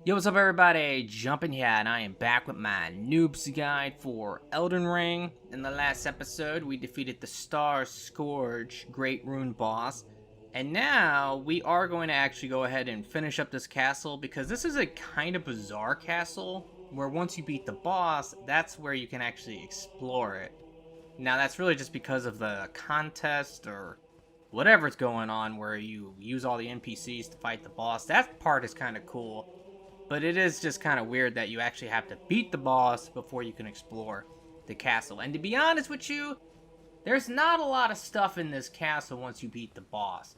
Yo, what's up everybody? Jumpin here, and I am back with my Noob's Guide for Elden Ring. In the last episode, we defeated the Star Scourge Great Rune boss. And now, we are going to actually go ahead and finish up this castle, because this is a kind of bizarre castle, where once you beat the boss, that's where you can actually explore it. Now, that's really just because of the contest, or whatever's going on, where you use all the NPCs to fight the boss. That part is kind of cool. But it is just kind of weird that you actually have to beat the boss before you can explore the castle. And to be honest with you, there's not a lot of stuff in this castle once you beat the boss.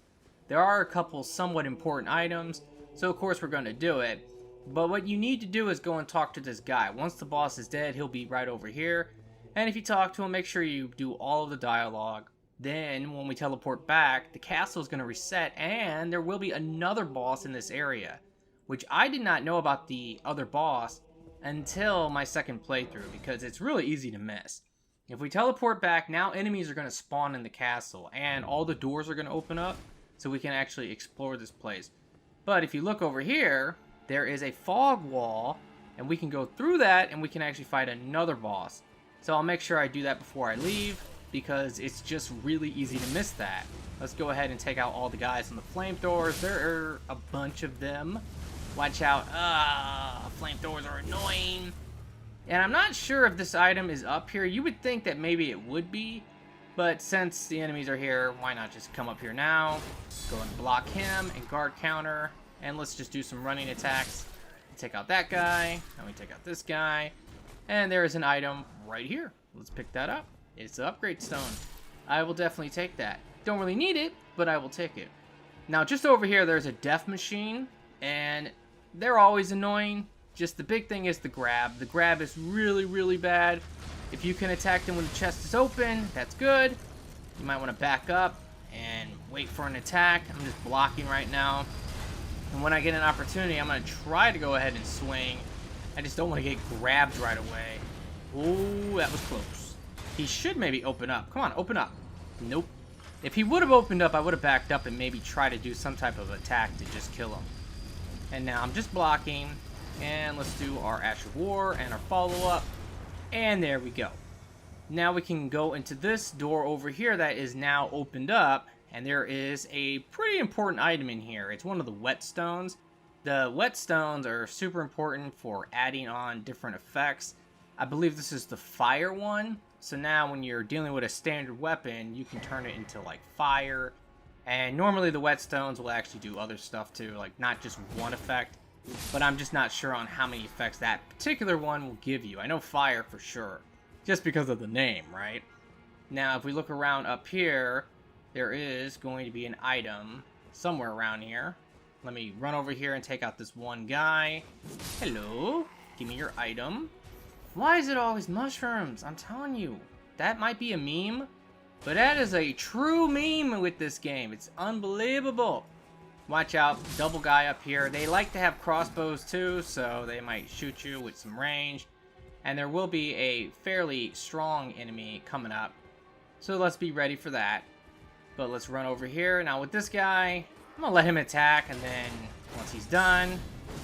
There are a couple somewhat important items, so of course we're going to do it. But what you need to do is go and talk to this guy. Once the boss is dead, he'll be right over here. And if you talk to him, make sure you do all of the dialogue. Then, when we teleport back, the castle is going to reset, and there will be another boss in this area. Which I did not know about the other boss until my second playthrough, because it's really easy to miss. If we teleport back, now enemies are going to spawn in the castle, and all the doors are going to open up, so we can actually explore this place. But if you look over here, there is a fog wall, and we can go through that, and we can actually fight another boss. So I'll make sure I do that before I leave, because it's just really easy to miss that. Let's go ahead and take out all the guys on the flamethrowers. There are a bunch of them. Watch out. Flamethrowers are annoying. And I'm not sure if this item is up here. You would think that maybe it would be. But since the enemies are here, why not just come up here now? Go and block him and guard counter. And let's just do some running attacks. Take out that guy. And we take out this guy. And there is an item right here. Let's pick that up. It's the upgrade stone. I will definitely take that. Don't really need it, but I will take it. Now just over here, there's a death machine. And they're always annoying. Just the big thing is the grab. The grab is really, really bad. If you can attack them when the chest is open, that's good. You might want to back up and wait for an attack. I'm just blocking right now. And when I get an opportunity, I'm going to try to go ahead and swing. I just don't want to get grabbed right away. Ooh, that was close. He should maybe open up. Come on, open up. Nope. If he would have opened up, I would have backed up and maybe try to do some type of attack to just kill him. And now I'm just blocking, and let's do our Ash of War and our follow-up, and there we go. Now we can go into this door over here that is now opened up, and there is a pretty important item in here. It's one of the whetstones. The whetstones are super important for adding on different effects. I believe this is the fire one, so now when you're dealing with a standard weapon, you can turn it into like fire. And normally the whetstones will actually do other stuff too, like not just one effect, but I'm just not sure on how many effects that particular one will give you. I know fire for sure, just because of the name, right? Now if we look around up here, there is going to be an item somewhere around here. Let me run over here and take out this one guy. Hello, give me your item. Why is it always mushrooms? I'm telling you, that might be a meme. But that is a true meme with this game. It's unbelievable. Watch out, double guy up here. They like to have crossbows too, so they might shoot you with some range. And there will be a fairly strong enemy coming up. So let's be ready for that. But let's run over here. Now with this guy, I'm going to let him attack. And then once he's done,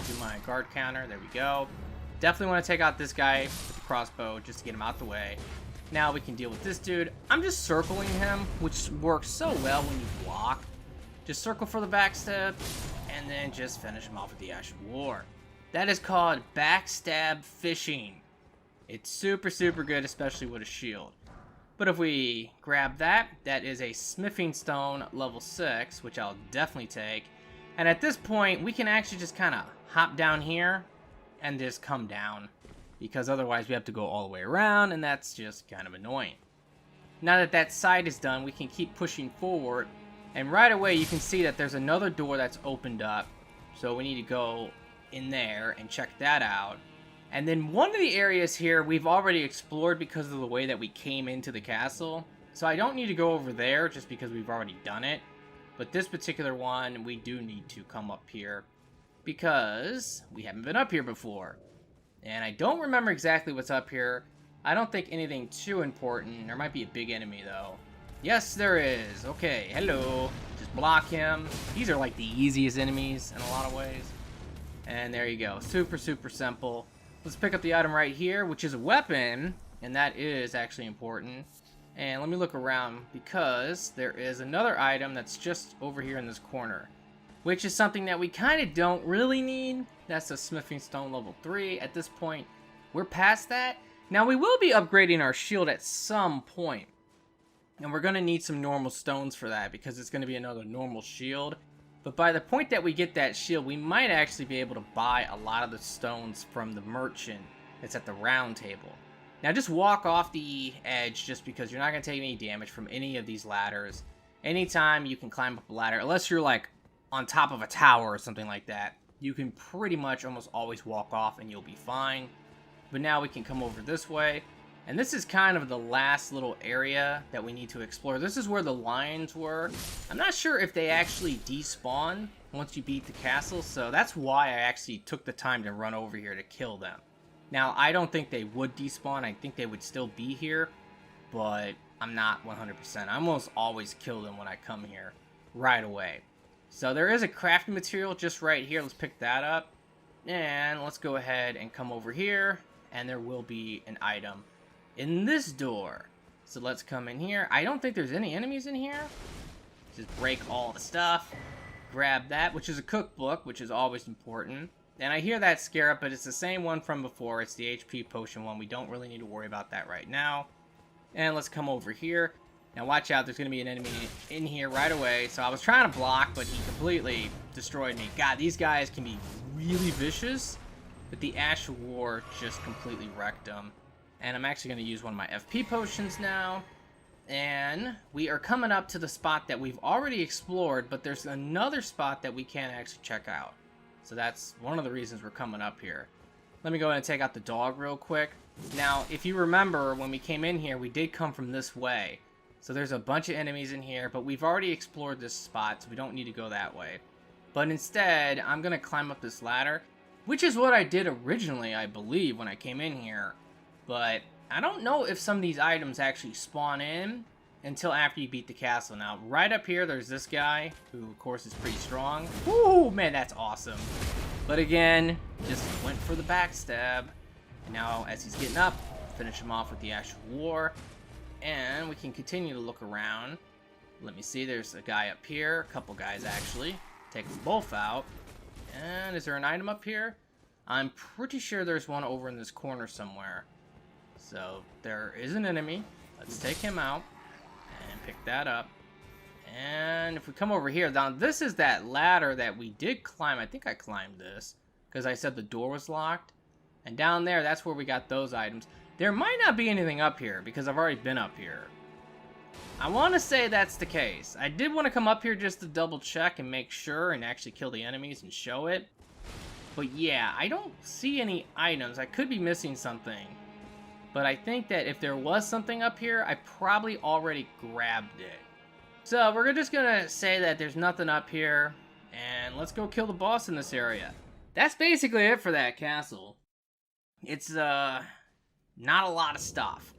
do my guard counter. There we go. Definitely want to take out this guy with the crossbow just to get him out the way. Now we can deal with this dude. I'm just circling him, which works so well when you block. Just circle for the backstab, and then just finish him off with the Ash of War. That is called backstab fishing. It's super, super good, especially with a shield. But if we grab that, that is a smithing stone level 6, which I'll definitely take. And at this point, we can actually just kind of hop down here and just come down. Because otherwise we have to go all the way around, and that's just kind of annoying. Now that that side is done, we can keep pushing forward, and right away you can see that there's another door that's opened up. So we need to go in there and check that out. And then one of the areas here we've already explored because of the way that we came into the castle. So I don't need to go over there just because we've already done it. But this particular one, we do need to come up here because we haven't been up here before. And I don't remember exactly what's up here. I don't think anything too important. There might be a big enemy, though. Yes, there is. Okay, hello. Just block him. These are like the easiest enemies in a lot of ways. And there you go. Super, super simple. Let's pick up the item right here, which is a weapon. And that is actually important. And let me look around because there is another item that's just over here in this corner, which is something that we kind of don't really need. That's a smithing stone level 3. At this point, we're past that. Now, we will be upgrading our shield at some point. And we're going to need some normal stones for that because it's going to be another normal shield. But by the point that we get that shield, we might actually be able to buy a lot of the stones from the merchant that's at the round table. Now just walk off the edge just because you're not going to take any damage from any of these ladders. Anytime you can climb up a ladder, unless you're like on top of a tower or something like that, you can pretty much almost always walk off and you'll be fine. But now we can come over this way. And this is kind of the last little area that we need to explore. This is where the lions were. I'm not sure if they actually despawn once you beat the castle, so that's why I actually took the time to run over here to kill them. Now, I don't think they would despawn. I think they would still be here, but I'm not 100%. I almost always kill them when I come here right away. So there is a crafting material just right here. Let's pick that up. And let's go ahead and come over here, and there will be an item in this door. So let's come in here. I don't think there's any enemies in here. Just break all the stuff. Grab that, which is a cookbook, which is always important. And I hear that scarab, but it's the same one from before. It's the HP potion one. We don't really need to worry about that right now. And let's come over here. Now watch out, there's going to be an enemy in here right away. So I was trying to block, but he completely destroyed me. God, these guys can be really vicious. But the Ash of War just completely wrecked them. And I'm actually going to use one of my FP potions now. And we are coming up to the spot that we've already explored, but there's another spot that we can't actually check out. So that's one of the reasons we're coming up here. Let me go ahead and take out the dog real quick. Now, if you remember, when we came in here, we did come from this way. So there's a bunch of enemies in here, but we've already explored this spot, so we don't need to go that way. But instead, I'm going to climb up this ladder, which is what I did originally, I believe, when I came in here. But I don't know if some of these items actually spawn in until after you beat the castle. Now, right up here, there's this guy, who, of course, is pretty strong. Woo, man, that's awesome. But again, just went for the backstab. And now, as he's getting up, finish him off with the Ash of War. And we can continue to look around. Let me see, there's a guy up here. A couple guys, actually. Take them both out. And is there an item up here? I'm pretty sure there's one over in this corner somewhere. So, there is an enemy. Let's take him out. And pick that up. And if we come over here, now this is that ladder that we did climb. I think I climbed this because I said the door was locked. And down there, that's where we got those items. There might not be anything up here because I've already been up here. I want to say that's the case. I did want to come up here just to double check and make sure and actually kill the enemies and show it. But yeah, I don't see any items. I could be missing something. But I think that if there was something up here, I probably already grabbed it. So we're just gonna say that there's nothing up here, and let's go kill the boss in this area. That's basically it for that castle. It's not a lot of stuff,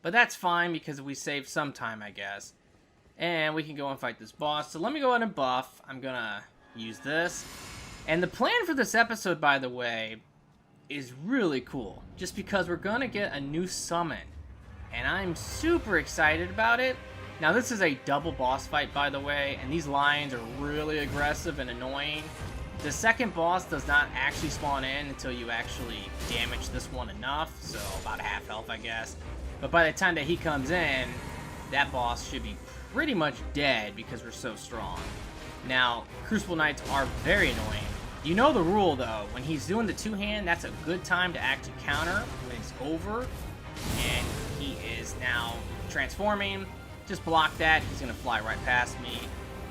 but that's fine because we saved some time, I guess. And we can go and fight this boss. So let me go ahead and buff. I'm gonna use this. And the plan for this episode, by the way, is really cool, just because we're gonna get a new summon, and I'm super excited about it. Now this is a double boss fight, by the way, and these lions are really aggressive and annoying. The second boss does not actually spawn in until you actually damage this one enough, so about half health, I guess. But by the time that he comes in, that boss should be pretty much dead because we're so strong. Now, Crucible Knights are very annoying. You know the rule, though. When he's doing the two-hand, that's a good time to actually counter when it's over. And he is now transforming. Just block that. He's going to fly right past me.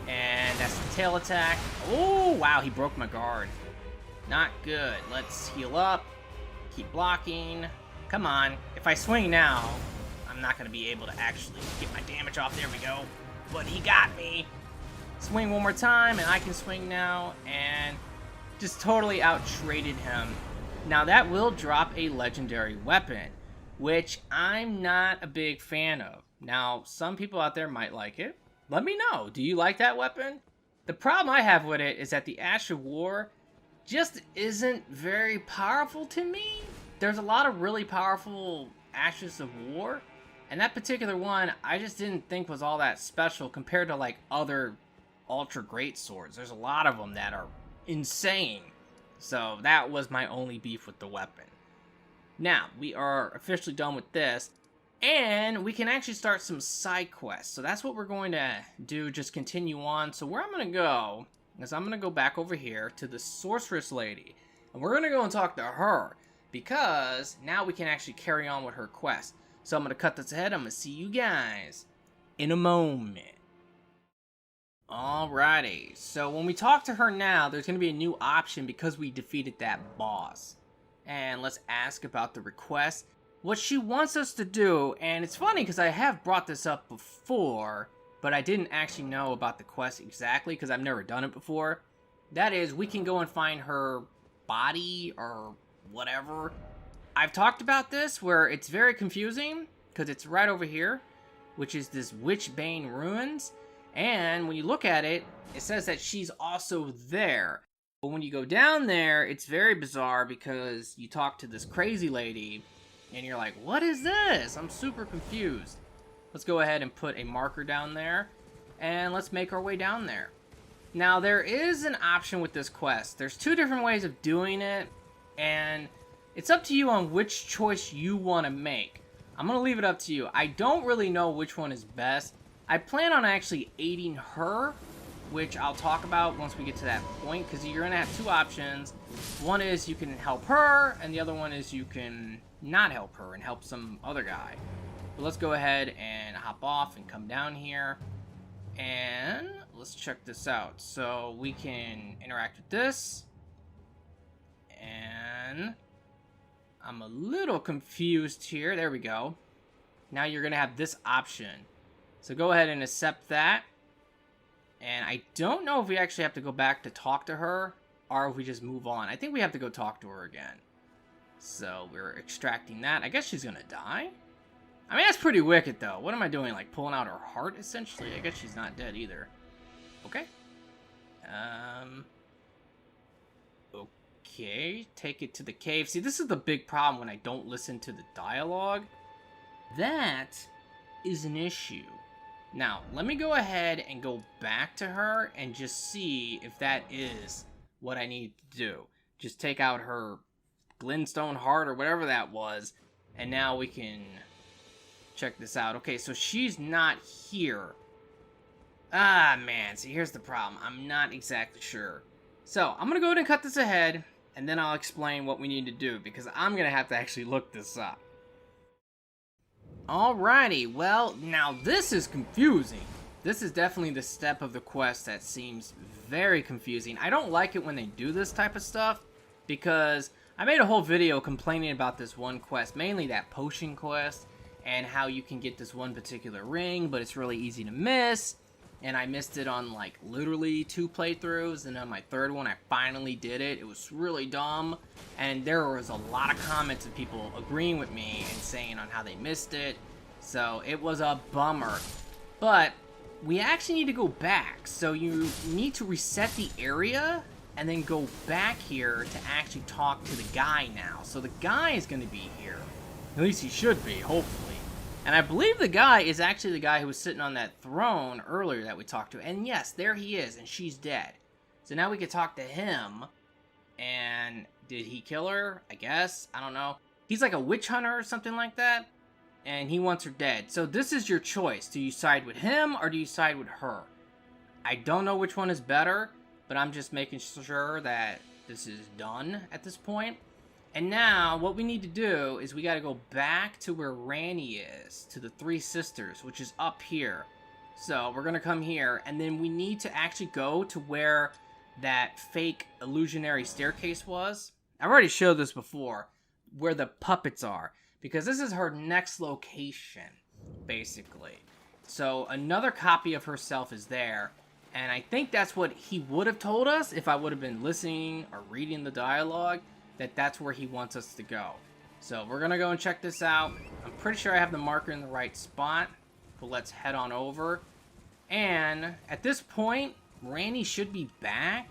And that's the tail attack. Oh, wow, he broke my guard. Not good. Let's heal up. Keep blocking. Come on. If I swing now, I'm not going to be able to actually get my damage off. There we go. But he got me. Swing one more time, and I can swing now. And just totally out-traded him. Now, that will drop a legendary weapon, which I'm not a big fan of. Now, some people out there might like it. Let me know. Do you like that weapon? The problem I have with it is that the Ash of War just isn't very powerful to me. There's a lot of really powerful Ashes of War, and that particular one I just didn't think was all that special compared to like other ultra great swords. There's a lot of them that are insane. So that was my only beef with the weapon. Now, we are officially done with this, and we can actually start some side quests. So that's what we're going to do, just continue on. So where I'm going to go is I'm going to go back over here to the Sorceress Lady, and we're going to go and talk to her, because now we can actually carry on with her quest. So I'm going to cut this ahead. I'm going to see you guys in a moment. Alrighty, so when we talk to her now, there's going to be a new option because we defeated that boss. And let's ask about the request, what she wants us to do. And it's funny because I have brought this up before, but I didn't actually know about the quest exactly because I've never done it before. That is, we can go and find her body or whatever. I've talked about this where it's very confusing because it's right over here, which is this Witchbane Ruins. And when you look at it, it says that she's also there. But when you go down there, it's very bizarre because you talk to this crazy lady and you're like, what is this? I'm super confused. Let's go ahead and put a marker down there and let's make our way down there. Now, there is an option with this quest. There's two different ways of doing it, and it's up to you on which choice you want to make. I'm going to leave it up to you. I don't really know which one is best. I plan on actually aiding her, which I'll talk about once we get to that point, because you're going to have two options. One is you can help her, and the other one is you can not help her and help some other guy. But let's go ahead and hop off and come down here, and let's check this out. So we can interact with this, and I'm a little confused here. There we go. Now you're going to have this option. So go ahead and accept that. And I don't know if we actually have to go back to talk to her or if we just move on. I think we have to go talk to her again. So we're extracting that. I guess she's going to die. I mean, that's pretty wicked though. What am I doing? Like pulling out her heart essentially? I guess she's not dead either. Okay. Okay. Take it to the cave. See, this is the big problem when I don't listen to the dialogue. That is an issue. Now, let me go ahead and go back to her and just see if that is what I need to do. Just take out her glintstone heart or whatever that was, and now we can check this out. Okay, so she's not here. Ah, man, see, here's the problem. I'm not exactly sure. So, I'm going to go ahead and cut this ahead, and then I'll explain what we need to do, because I'm going to have to actually look this up. Alrighty, well, now this is confusing. This is definitely the step of the quest that seems very confusing. I don't like it when they do this type of stuff, because I made a whole video complaining about this one quest, mainly that potion quest, and how you can get this one particular ring, but it's really easy to miss, and I missed it on like literally 2 playthroughs, and on my 3rd one I finally did it. It was really dumb, and there was a lot of comments of people agreeing with me and saying on how they missed it, so it was a bummer. But we actually need to go back, so you need to reset the area and then go back here to actually talk to the guy now. So the guy is going to be here, at least he should be, hopefully. And I believe the guy is actually the guy who was sitting on that throne earlier that we talked to. And yes, there he is, and she's dead. So now we can talk to him. And did he kill her? I guess. I don't know. He's like a witch hunter or something like that. And he wants her dead. So this is your choice. Do you side with him or do you side with her? I don't know which one is better, but I'm just making sure that this is done at this point. And now, what we need to do is we gotta go back to where Ranny is, to the 3 sisters, which is up here. So, we're gonna come here, and then we need to actually go to where that fake illusionary staircase was. I've already showed this before, where the puppets are, because this is her next location, basically. So, another copy of herself is there, and I think that's what he would have told us if I would have been listening or reading the dialogue. That's where he wants us to go. So we're gonna go and check this out. I'm pretty sure I have the marker in the right spot, but let's head on over. And at this point, Randy should be back,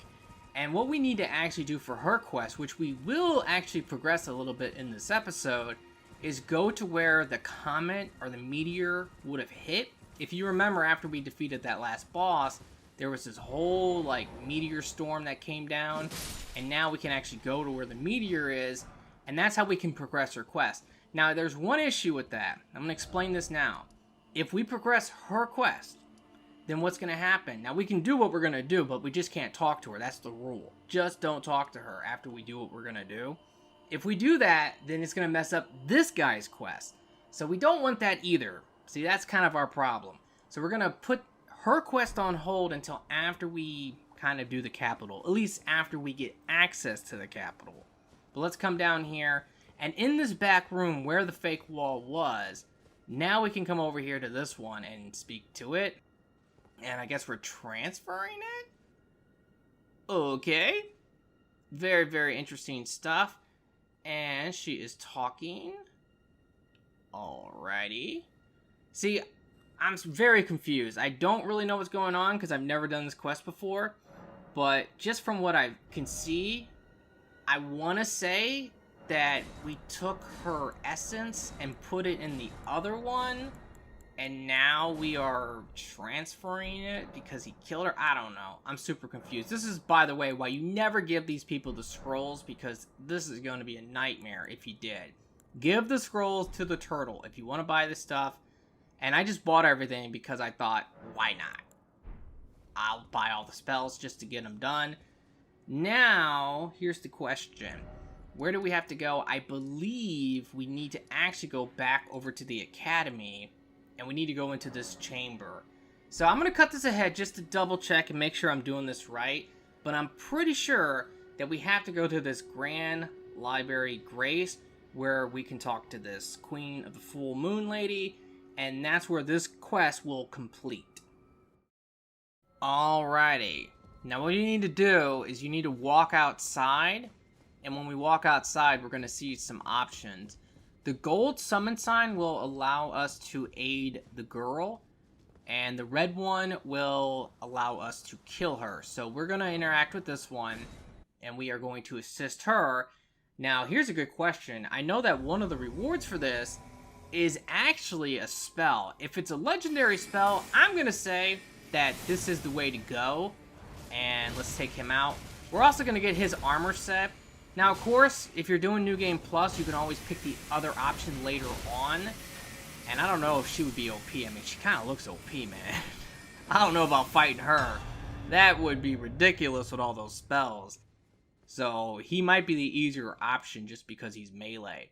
And what we need to actually do for her quest, which we will actually progress a little bit in this episode, is go to where the comet or the meteor would have hit. If you remember, after we defeated that last boss, there was this whole like meteor storm that came down, and now we can actually go to where the meteor is, and that's how we can progress her quest. Now there's one issue with that. I'm going to explain this now. If we progress her quest, then what's going to happen? Now we can do what we're going to do, but we just can't talk to her. That's the rule. Just don't talk to her after we do what we're going to do. If we do that, then it's going to mess up this guy's quest. So we don't want that either. See, that's kind of our problem. So we're going to put her quest on hold until after we kind of do the capital. At least after we get access to the capital. But let's come down here. And in this back room where the fake wall was, now we can come over here to this one and speak to it. And I guess we're transferring it? Okay. Very, very interesting stuff. And she is talking. Alrighty. See, I'm very confused. I don't really know what's going on because I've never done this quest before. But just from what I can see, I want to say that we took her essence and put it in the other one. And now we are transferring it because he killed her? I don't know. I'm super confused. This is, by the way, why you never give these people the scrolls, because this is going to be a nightmare if you did. Give the scrolls to the turtle if you want to buy this stuff. And I just bought everything because I thought, why not? I'll buy all the spells just to get them done. Now, here's the question. Where do we have to go? I believe we need to actually go back over to the academy. And we need to go into this chamber. So I'm going to cut this ahead just to double check and make sure I'm doing this right. But I'm pretty sure that we have to go to this Grand Library Grace, where we can talk to this Queen of the Full Moon Lady. And that's where this quest will complete. Alrighty. Now what you need to do is you need to walk outside. And when we walk outside, we're going to see some options. The gold summon sign will allow us to aid the girl, and the red one will allow us to kill her. So we're going to interact with this one, and we are going to assist her. Now, here's a good question. I know that one of the rewards for this is actually a spell. If it's a legendary spell, I'm going to say that this is the way to go, and let's take him out. We're also going to get his armor set. Now, of course, if you're doing New Game Plus, you can always pick the other option later on. And I don't know if she would be OP. I mean, she kind of looks OP, man. I don't know about fighting her. That would be ridiculous with all those spells. So, he might be the easier option just because he's melee.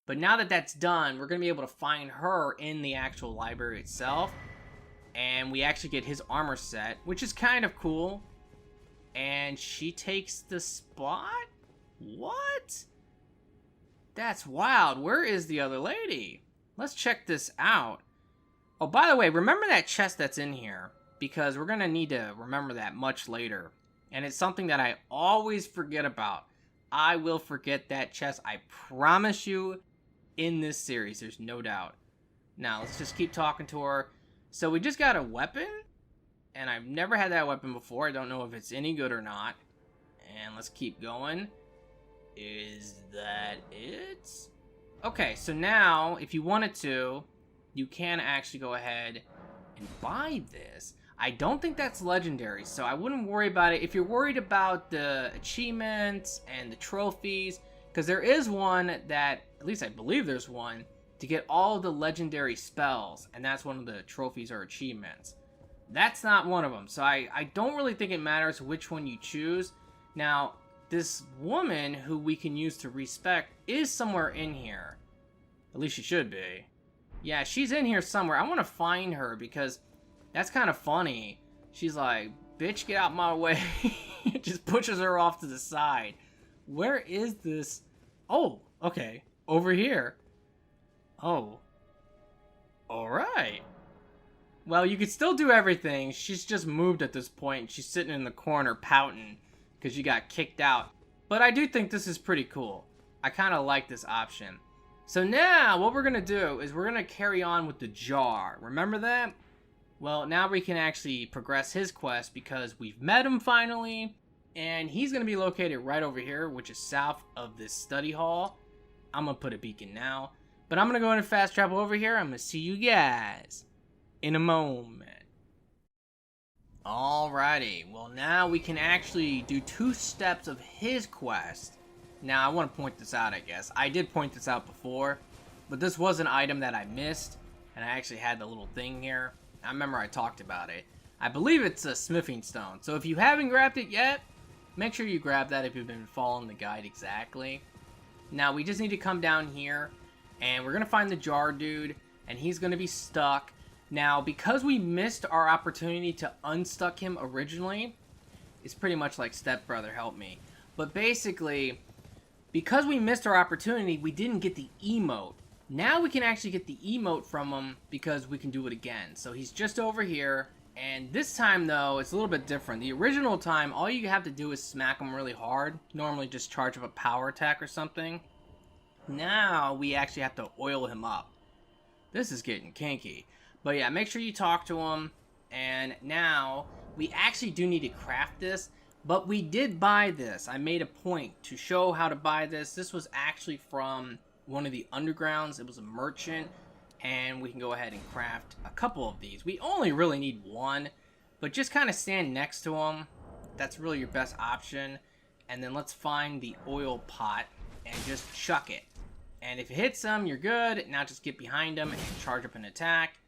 But now that that's done, we're going to be able to find her in the actual library itself. And we actually get his armor set, which is kind of cool. And she takes the spot? What? That's wild. Where is the other lady? Let's check this out. Oh, by the way, remember that chest that's in here, because we're going to need to remember that much later. And it's something that I always forget about. I will forget that chest, I promise you, in this series. There's no doubt. Now, let's just keep talking to her. So we just got a weapon, and I've never had that weapon before. I don't know if it's any good or not. And let's keep going. Is that it? Okay, so now, if you wanted to, you can actually go ahead and buy this. I don't think that's legendary, so I wouldn't worry about it. If you're worried about the achievements and the trophies, because there is one that, at least I believe there's one, to get all of the legendary spells, and that's one of the trophies or achievements. That's not one of them, so I don't really think it matters which one you choose. Now, this woman who we can use to respec is somewhere in here. At least she should be. Yeah, she's in here somewhere. I want to find her because that's kind of funny. She's like, bitch, get out my way. Just pushes her off to the side. Where is this? Oh, okay. Over here. Oh. Alright. Well, you could still do everything. She's just moved at this point. She's sitting in the corner pouting because you got kicked out. But I do think this is pretty cool. I kind of like this option. So now, what we're going to do is we're going to carry on with the jar. Remember that? Well, now we can actually progress his quest because we've met him finally. And he's going to be located right over here, which is south of this study hall. I'm going to put a beacon now. But I'm going to go in and fast travel over here. I'm going to see you guys in a moment. Alrighty, well now we can actually do 2 steps of his quest. Now I want to point this out, I guess. I did point this out before, but this was an item that I missed, and I actually had the little thing here. I remember I talked about it. I believe it's a smithing stone, so if you haven't grabbed it yet, make sure you grab that if you've been following the guide exactly. Now we just need to come down here, and we're going to find the jar dude, and he's going to be stuck. Now, because we missed our opportunity to unstuck him originally, it's pretty much like Stepbrother Help Me. But basically, because we missed our opportunity, we didn't get the emote. Now we can actually get the emote from him because we can do it again. So he's just over here, and this time though, it's a little bit different. The original time, all you have to do is smack him really hard. Normally just charge up a power attack or something. Now we actually have to oil him up. This is getting kinky. But yeah, make sure you talk to him. And now, we actually do need to craft this. But we did buy this. I made a point to show how to buy this. This was actually from one of the undergrounds. It was a merchant. And we can go ahead and craft a couple of these. We only really need one. But just kind of stand next to him. That's really your best option. And then let's find the oil pot and just chuck it. And if it hits him, you're good. Now just get behind him and charge up an attack.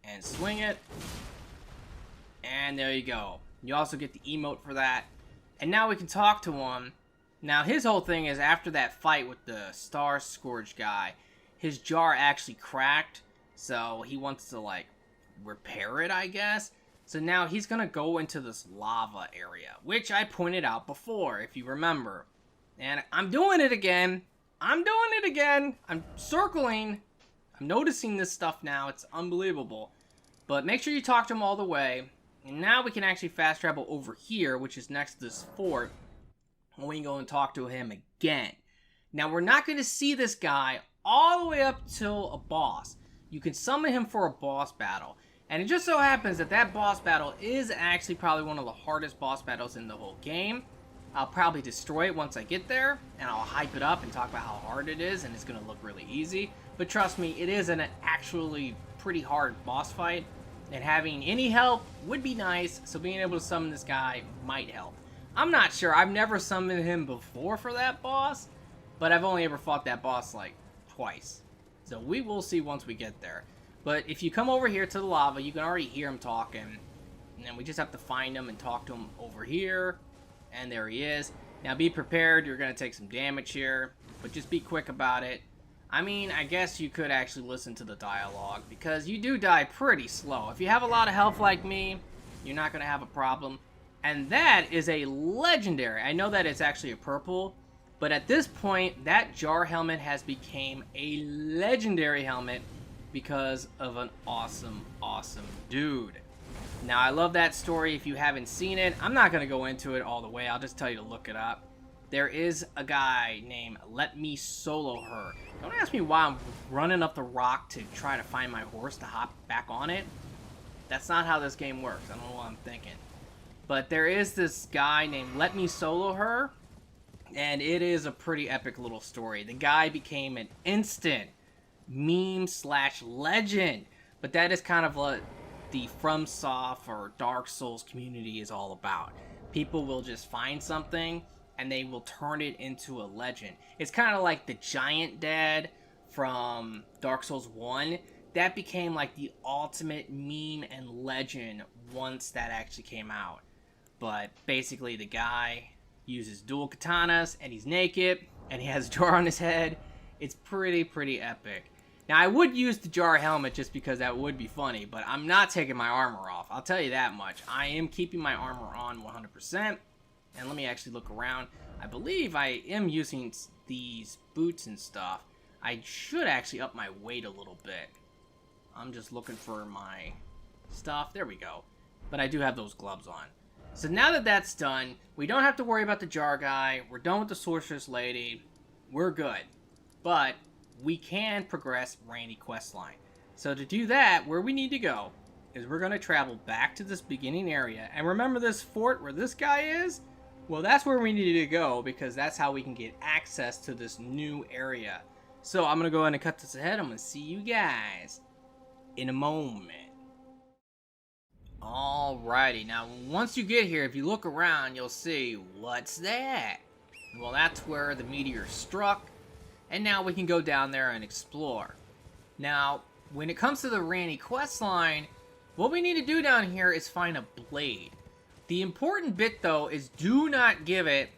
And swing it. And there you go. You also get the emote for that. And now we can talk to him. Now his whole thing is after that fight with the Star Scourge guy, his jar actually cracked. So he wants to like repair it, I guess. So now he's going to go into this lava area, which I pointed out before, if you remember. And I'm doing it again. I'm circling. I'm noticing this stuff now. It's unbelievable. But make sure you talk to him all the way. And now we can actually fast travel over here, which is next to this fort. And we can go and talk to him again. Now, we're not going to see this guy all the way up till a boss. You can summon him for a boss battle. And it just so happens that that boss battle is actually probably one of the hardest boss battles in the whole game. I'll probably destroy it once I get there. And I'll hype it up and talk about how hard it is. And it's going to look really easy. But trust me, it is an actually pretty hard boss fight. And having any help would be nice, so being able to summon this guy might help. I'm not sure. I've never summoned him before for that boss, but I've only ever fought that boss like twice. So we will see once we get there. But if you come over here to the lava, you can already hear him talking. And then we just have to find him and talk to him over here. And there he is. Now be prepared. You're going to take some damage here, but just be quick about it. I mean, I guess you could actually listen to the dialogue, because you do die pretty slow. If you have a lot of health like me, you're not going to have a problem. And that is a legendary. I know that it's actually a purple, but at this point, that jar helmet has become a legendary helmet because of an awesome, awesome dude. Now, I love that story. If you haven't seen it, I'm not going to go into it all the way. I'll just tell you to look it up. There is a guy named Let Me Solo Her. Don't ask me why I'm running up the rock to try to find my horse to hop back on it. That's not how this game works. I don't know what I'm thinking. But there is this guy named Let Me Solo Her. And it is a pretty epic little story. The guy became an instant meme/legend. But that is kind of what the FromSoft or Dark Souls community is all about. People will just find something and they will turn it into a legend. It's kind of like the Giant Dad from Dark Souls 1. That became like the ultimate meme and legend once that actually came out. But basically the guy uses dual katanas and he's naked and he has a jar on his head. It's pretty epic. Now I would use the jar helmet just because that would be funny, but I'm not taking my armor off. I'll tell you that much. I am keeping my armor on 100%. And let me actually look around. I believe I am using these boots and stuff. I should actually up my weight a little bit. I'm just looking for my stuff. There we go. But I do have those gloves on. So now that that's done, we don't have to worry about the jar guy. We're done with the sorceress lady. We're good. But we can progress Randy questline. So to do that, where we need to go is we're going to travel back to this beginning area. And remember this fort where this guy is? Well, that's where we need to go because that's how we can get access to this new area. So I'm going to go ahead and cut this ahead. I'm going to see you guys in a moment. Alrighty, now once you get here, if you look around, you'll see, what's that? Well, that's where the meteor struck, and now we can go down there and explore. Now, when it comes to the Ranni questline, what we need to do down here is find a blade. The important bit, though, is do not give it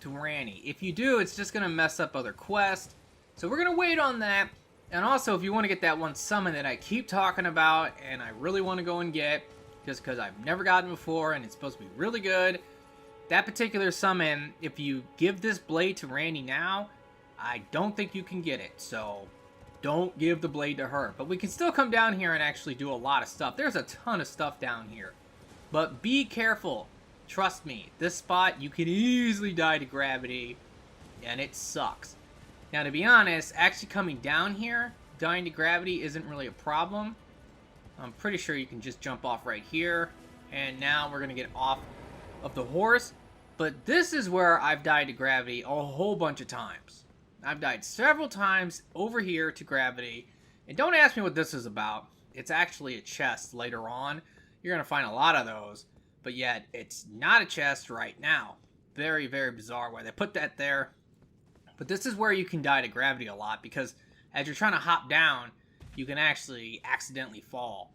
to Ranni. If you do, it's just going to mess up other quests. So we're going to wait on that. And also, if you want to get that one summon that I keep talking about, and I really want to go and get, just because I've never gotten before, and it's supposed to be really good, that particular summon, if you give this blade to Ranni now, I don't think you can get it. So don't give the blade to her. But we can still come down here and actually do a lot of stuff. There's a ton of stuff down here. But be careful. Trust me, this spot, you can easily die to gravity, and it sucks. Now, to be honest, actually coming down here, dying to gravity isn't really a problem. I'm pretty sure you can just jump off right here. And now we're going to get off of the horse. But this is where I've died to gravity a whole bunch of times. I've died several times over here to gravity. And don't ask me what this is about. It's actually a chest later on. You're going to find a lot of those, but yet it's not a chest right now. Very, very bizarre why they put that there. But this is where you can die to gravity a lot, because as you're trying to hop down, you can actually accidentally fall.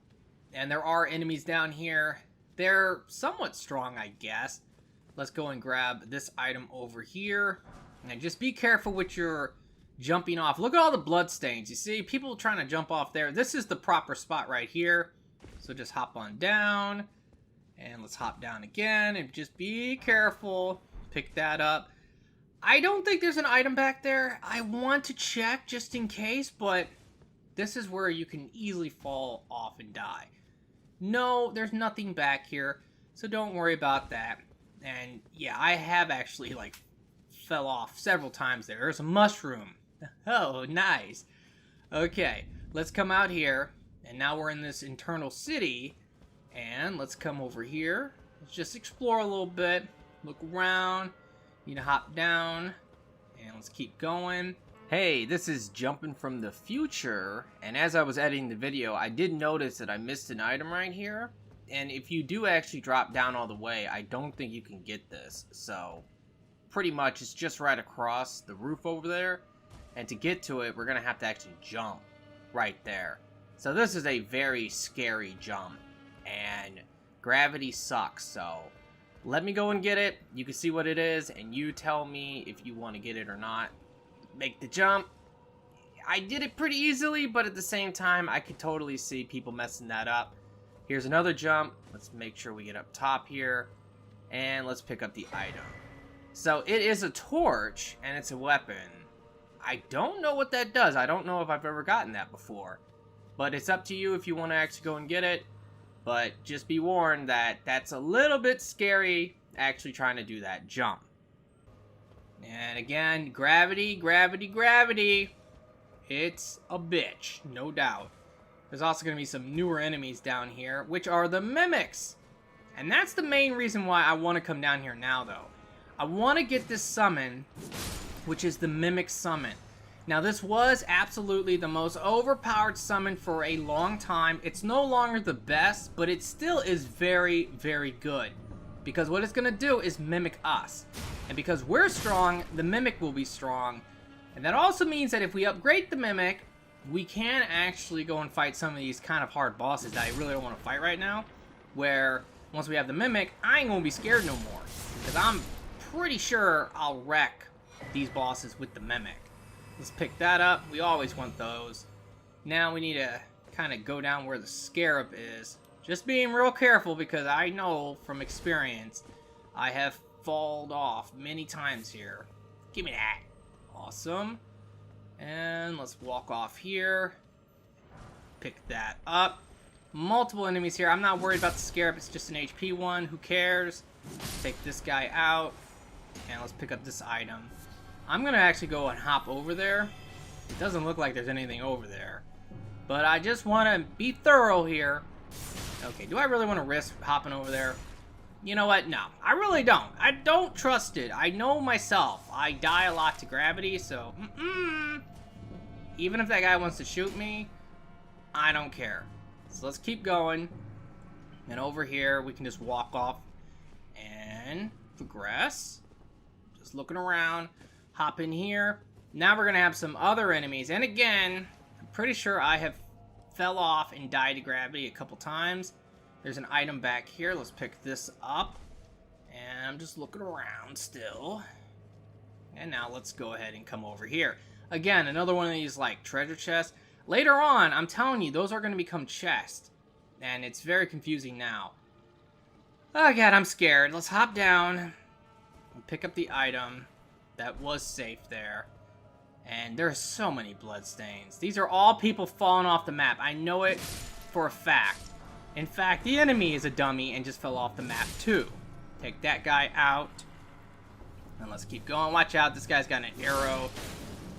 And there are enemies down here. They're somewhat strong, I guess. Let's go and grab this item over here. And just be careful with your jumping off. Look at all the blood stains. You see, people trying to jump off there. This is the proper spot right here. So just hop on down, and let's hop down again, and just be careful. Pick that up. I don't think there's an item back there. I want to check just in case, but this is where you can easily fall off and die. No, there's nothing back here, so don't worry about that. And yeah, I have actually fell off several times there. There's a mushroom. Oh, nice. Okay, let's come out here. And now we're in this internal city, and let's come over here. Let's just explore a little bit, look around, need to hop down, and let's keep going. Hey, this is Jumpin' from the future, and as I was editing the video, I did notice that I missed an item right here. And if you do actually drop down all the way, I don't think you can get this. So, pretty much, it's just right across the roof over there. And to get to it, we're going to have to actually jump right there. So this is a very scary jump, and gravity sucks, so let me go and get it. You can see what it is, and you tell me if you want to get it or not. Make the jump. I did it pretty easily, but at the same time, I could totally see people messing that up. Here's another jump. Let's make sure we get up top here, and let's pick up the item. So it is a torch, and it's a weapon. I don't know what that does. I don't know if I've ever gotten that before. But it's up to you if you want to actually go and get it. But just be warned that that's a little bit scary, actually trying to do that jump. And again, gravity, gravity, gravity. It's a bitch, no doubt. There's also going to be some newer enemies down here, which are the mimics. And that's the main reason why I want to come down here now, though. I want to get this summon, which is the mimic summon. Now, this was absolutely the most overpowered summon for a long time. It's no longer the best, but it still is very, very good. Because what it's going to do is mimic us. And because we're strong, the mimic will be strong. And that also means that if we upgrade the mimic, we can actually go and fight some of these kind of hard bosses that I really don't want to fight right now. Where, once we have the mimic, I ain't going to be scared no more. Because I'm pretty sure I'll wreck these bosses with the mimic. Let's pick that up. We always want those. Now we need to kind of go down where the scarab is. Just being real careful because I know from experience I have fallen off many times here. Give me that. Awesome. And let's walk off here. Pick that up. Multiple enemies here. I'm not worried about the scarab. It's just an HP one. Who cares? Take this guy out. And let's pick up this item. I'm going to actually go and hop over there. It doesn't look like there's anything over there. But I just want to be thorough here. Okay, do I really want to risk hopping over there? You know what? No, I really don't. I don't trust it. I know myself. I die a lot to gravity, so... Even if that guy wants to shoot me, I don't care. So let's keep going. And over here, we can just walk off and progress. Just looking around. Hop in here. Now we're going to have some other enemies. And again, I'm pretty sure I have fell off and died to gravity a couple times. There's an item back here. Let's pick this up. And I'm just looking around still. And now let's go ahead and come over here. Again, another one of these, like, treasure chests. Later on, I'm telling you, those are going to become chests. And it's very confusing now. Oh, God, I'm scared. Let's hop down and pick up the item that was safe there. And there's so many bloodstains. These are all people falling off the map. I know it for a fact. In fact, the enemy is a dummy and just fell off the map, too. Take that guy out. And let's keep going. Watch out. This guy's got an arrow.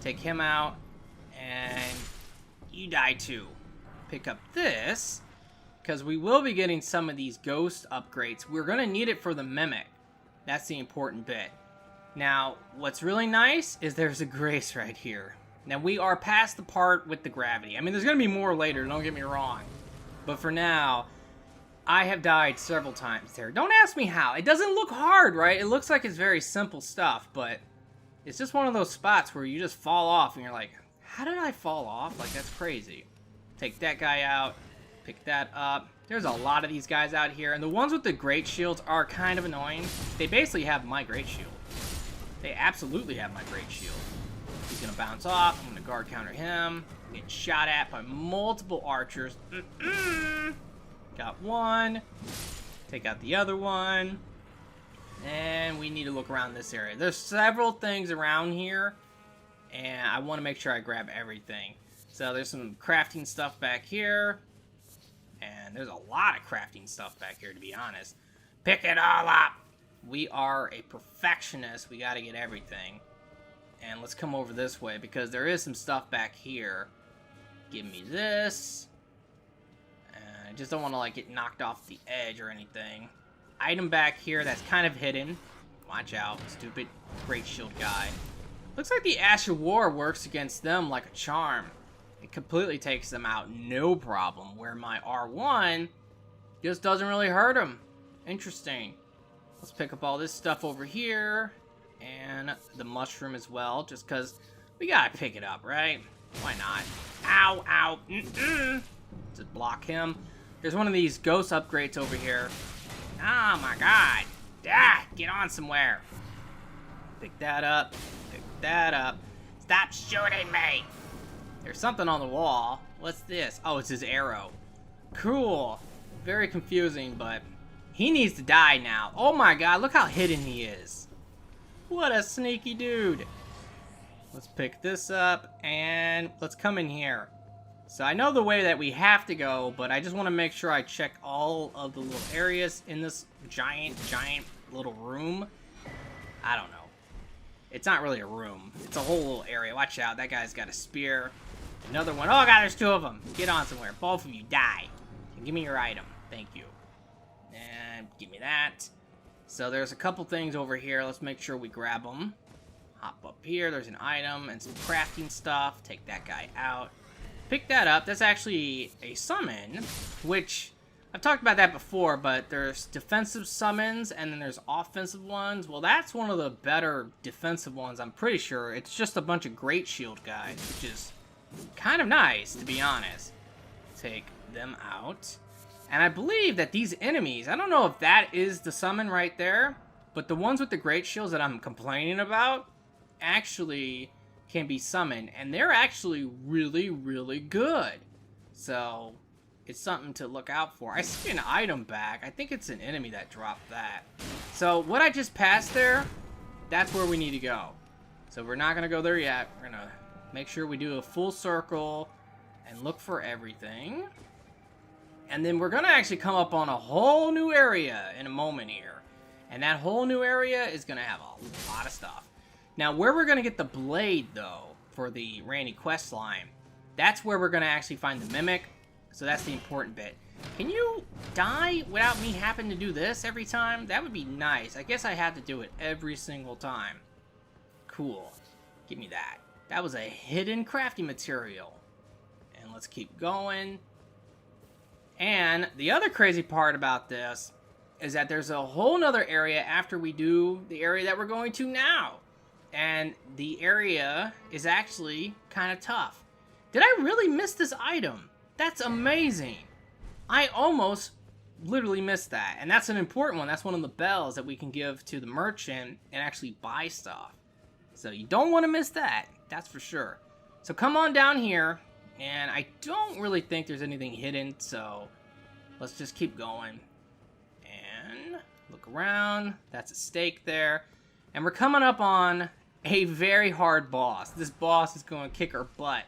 Take him out. And you die, too. Pick up this. Because we will be getting some of these ghost upgrades. We're going to need it for the mimic. That's the important bit. Now, what's really nice is there's a grace right here. Now, we are past the part with the gravity. I mean, there's going to be more later, don't get me wrong. But for now, I have died several times there. Don't ask me how. It doesn't look hard, right? It looks like it's very simple stuff, but it's just one of those spots where you just fall off and you're like, how did I fall off? Like, that's crazy. Take that guy out. Pick that up. There's a lot of these guys out here, and the ones with the great shields are kind of annoying. They basically have my great shield. They absolutely have my great shield. He's gonna bounce off. I'm gonna guard counter him. Get shot at by multiple archers. Got one. Take out the other one. And we need to look around this area. There's several things around here, and I want to make sure I grab everything. So there's some crafting stuff back here. And there's a lot of crafting stuff back here, to be honest. Pick it all up. We are a perfectionist. We got to get everything. And let's come over this way, because there is some stuff back here. Give me this. And I just don't want to, like, get knocked off the edge or anything. Item back here that's kind of hidden. Watch out, stupid great shield guy. Looks like the Ash of War works against them like a charm. It completely takes them out, no problem. Where my R1 just doesn't really hurt them. Interesting. Let's pick up all this stuff over here. And the mushroom as well, just because we gotta pick it up, right? Why not? Ow, ow, Just block him. There's one of these ghost upgrades over here. Oh my god. Ah, get on somewhere. Pick that up. Pick that up. Stop shooting me. There's something on the wall. What's this? Oh, it's his arrow. Cool. Very confusing, but he needs to die now. Oh my god, look how hidden he is. What a sneaky dude. Let's pick this up, and let's come in here. So I know the way that we have to go, but I just want to make sure I check all of the little areas in this giant little room. I don't know. It's not really a room. It's a whole little area. Watch out. That guy's got a spear. Another one. Oh, God, there's two of them. Get on somewhere. Both of you die. Give me your item. Thank you. And give me that. So there's a couple things over here. Let's make sure we grab them. Hop up here. There's an item and some crafting stuff. Take that guy out. Pick that up. That's actually a summon, which I've talked about that before, but there's defensive summons and then there's offensive ones. Well, that's one of the better defensive ones, I'm pretty sure. It's just a bunch of great shield guys, which is kind of nice, to be honest. Take them out. And I believe that these enemies, I don't know if that is the summon right there, but the ones with the great shields that I'm complaining about actually can be summoned, and they're actually really, really good. So it's something to look out for. I see an item back. I think it's an enemy that dropped that. So what I just passed there, that's where we need to go. So we're not going to go there yet. We're going to make sure we do a full circle and look for everything. And then we're going to actually come up on a whole new area in a moment here. And that whole new area is going to have a lot of stuff. Now, where we're going to get the blade, though, for the Randy quest line, that's where we're going to actually find the Mimic. So that's the important bit. Can you die without me having to do this every time? That would be nice. I guess I had to do it every single time. Cool. Give me that. That was a hidden crafting material. And let's keep going. And the other crazy part about this is that there's a whole nother area after we do the area that we're going to now. And the area is actually kind of tough. Did I really miss this item? That's amazing. I almost literally missed that. And that's an important one. That's one of the bells that we can give to the merchant and actually buy stuff. So you don't want to miss that. That's for sure. So come on down here. And I don't really think there's anything hidden. So let's just keep going. And look around. That's a stake there. And we're coming up on a very hard boss. This boss is going to kick our butt.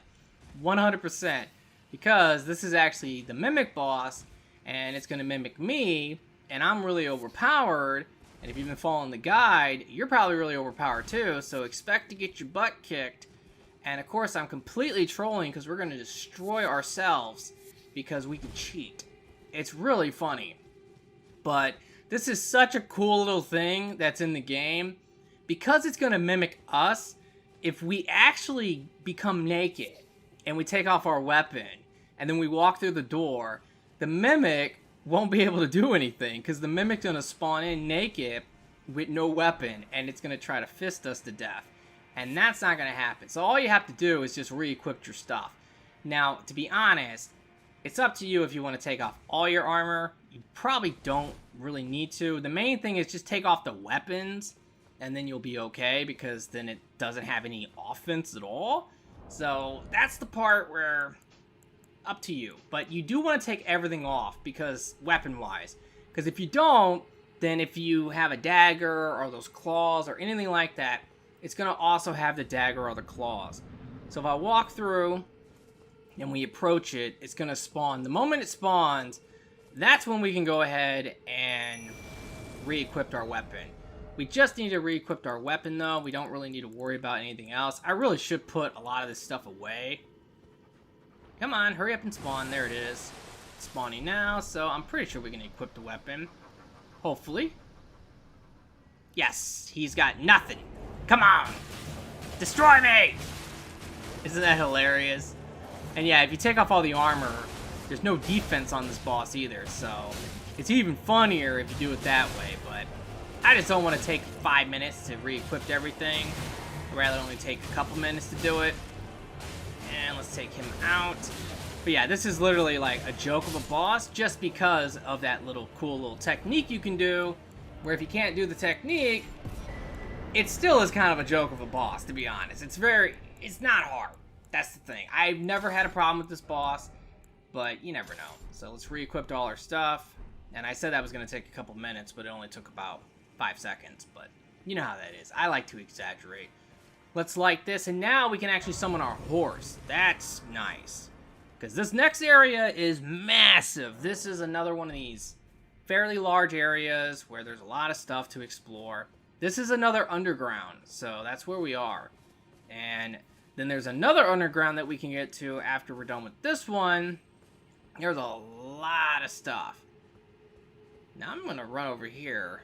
100%. Because this is actually the mimic boss, and it's going to mimic me, and I'm really overpowered, and if you've been following the guide, you're probably really overpowered too, so expect to get your butt kicked. And of course, I'm completely trolling because we're going to destroy ourselves because we can cheat. It's really funny. But this is such a cool little thing that's in the game. Because it's going to mimic us, if we actually become naked, and we take off our weapon, and then we walk through the door, the mimic won't be able to do anything, because the mimic's going to spawn in naked with no weapon, and it's going to try to fist us to death. And that's not going to happen. So all you have to do is just re-equip your stuff. Now, to be honest, it's up to you if you want to take off all your armor. You probably don't really need to. The main thing is just take off the weapons, and then you'll be okay, because then it doesn't have any offense at all. So that's the part where, up to you. But you do want to take everything off, because weapon-wise. Because if you don't, then if you have a dagger or those claws or anything like that, it's going to also have the dagger or the claws. So if I walk through and we approach it, it's going to spawn. The moment it spawns, that's when we can go ahead and re-equip our weapon. We just need to re-equip our weapon, though. We don't really need to worry about anything else. I really should put a lot of this stuff away. Come on, hurry up and spawn. There it is. It's spawning now, so I'm pretty sure we can equip the weapon. Hopefully. Yes, he's got nothing. Come on! Destroy me! Isn't that hilarious? And yeah, if you take off all the armor, there's no defense on this boss either, so it's even funnier if you do it that way, but I just don't want to take 5 minutes to re-equip everything. I'd rather only take a couple minutes to do it. And let's take him out. But yeah, this is literally like a joke of a boss just because of that little cool little technique you can do. Where if you can't do the technique, it still is kind of a joke of a boss, to be honest. It's not hard. That's the thing. I've never had a problem with this boss, but you never know. So let's re-equip all our stuff. And I said that was going to take a couple minutes, but it only took about 5 seconds, but you know how that is. I like to exaggerate. Let's light this, and now we can actually summon our horse. That's nice. Because this next area is massive. This is another one of these fairly large areas where there's a lot of stuff to explore. This is another underground, so that's where we are. And then there's another underground that we can get to after we're done with this one. There's a lot of stuff. Now I'm going to run over here.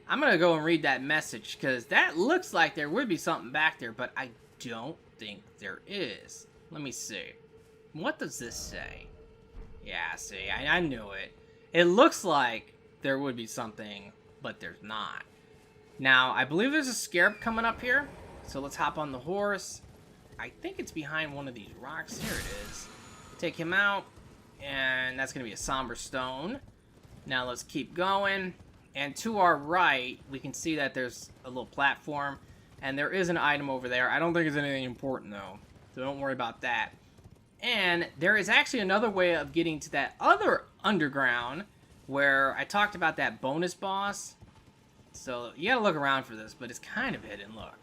I'm going to go and read that message, because that looks like there would be something back there, but I don't think there is. Let me see. What does this say? Yeah, see, I knew it. It looks like there would be something, but there's not. Now, I believe there's a scarab coming up here, so let's hop on the horse. I think it's behind one of these rocks. Here it is. Take him out, and that's going to be a somber stone. Now let's keep going. And to our right, we can see that there's a little platform, and there is an item over there. I don't think it's anything important, though, so don't worry about that. And there is actually another way of getting to that other underground, where I talked about that bonus boss. So you gotta look around for this, but it's kind of hidden. Look,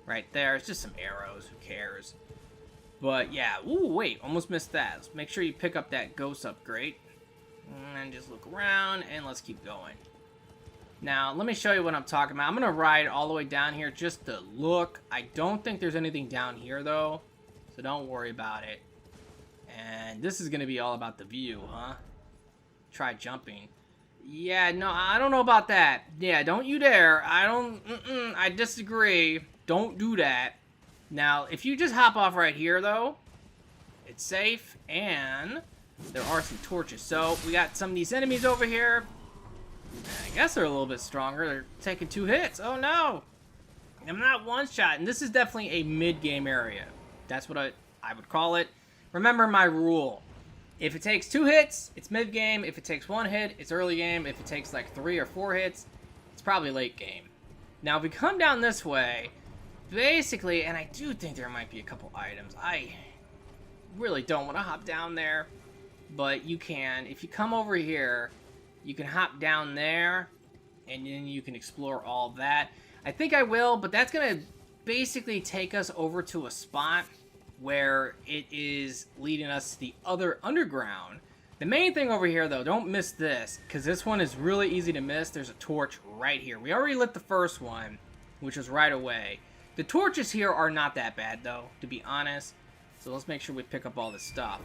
right there. It's just some arrows. Who cares? But yeah. Ooh, wait. Almost missed that. Let's make sure you pick up that ghost upgrade. And just look around, and let's keep going. Now, let me show you what I'm talking about. I'm going to ride all the way down here just to look. I don't think there's anything down here, though, so don't worry about it. And this is going to be all about the view, huh? Try jumping. Yeah, no, I don't know about that. Yeah, don't you dare. I disagree. Don't do that. Now, if you just hop off right here, though, it's safe, and there are some torches. So, we got some of these enemies over here. I guess they're a little bit stronger. They're taking 2 hits. Oh, no. I'm not one-shot, and this is definitely a mid-game area. That's what I would call it. Remember my rule. If it takes 2 hits, it's mid-game. If it takes 1 hit, it's early game. If it takes like 3 or 4 hits, it's probably late game. Now, if we come down this way, basically, and I do think there might be a couple items. I really don't want to hop down there, but you can. If you come over here, you can hop down there, and then you can explore all that. I think I will, but that's going to basically take us over to a spot where it is leading us to the other underground. The main thing over here, though, don't miss this, because this one is really easy to miss. There's a torch right here. We already lit the first one, which was right away. The torches here are not that bad, though, to be honest. So let's make sure we pick up all this stuff.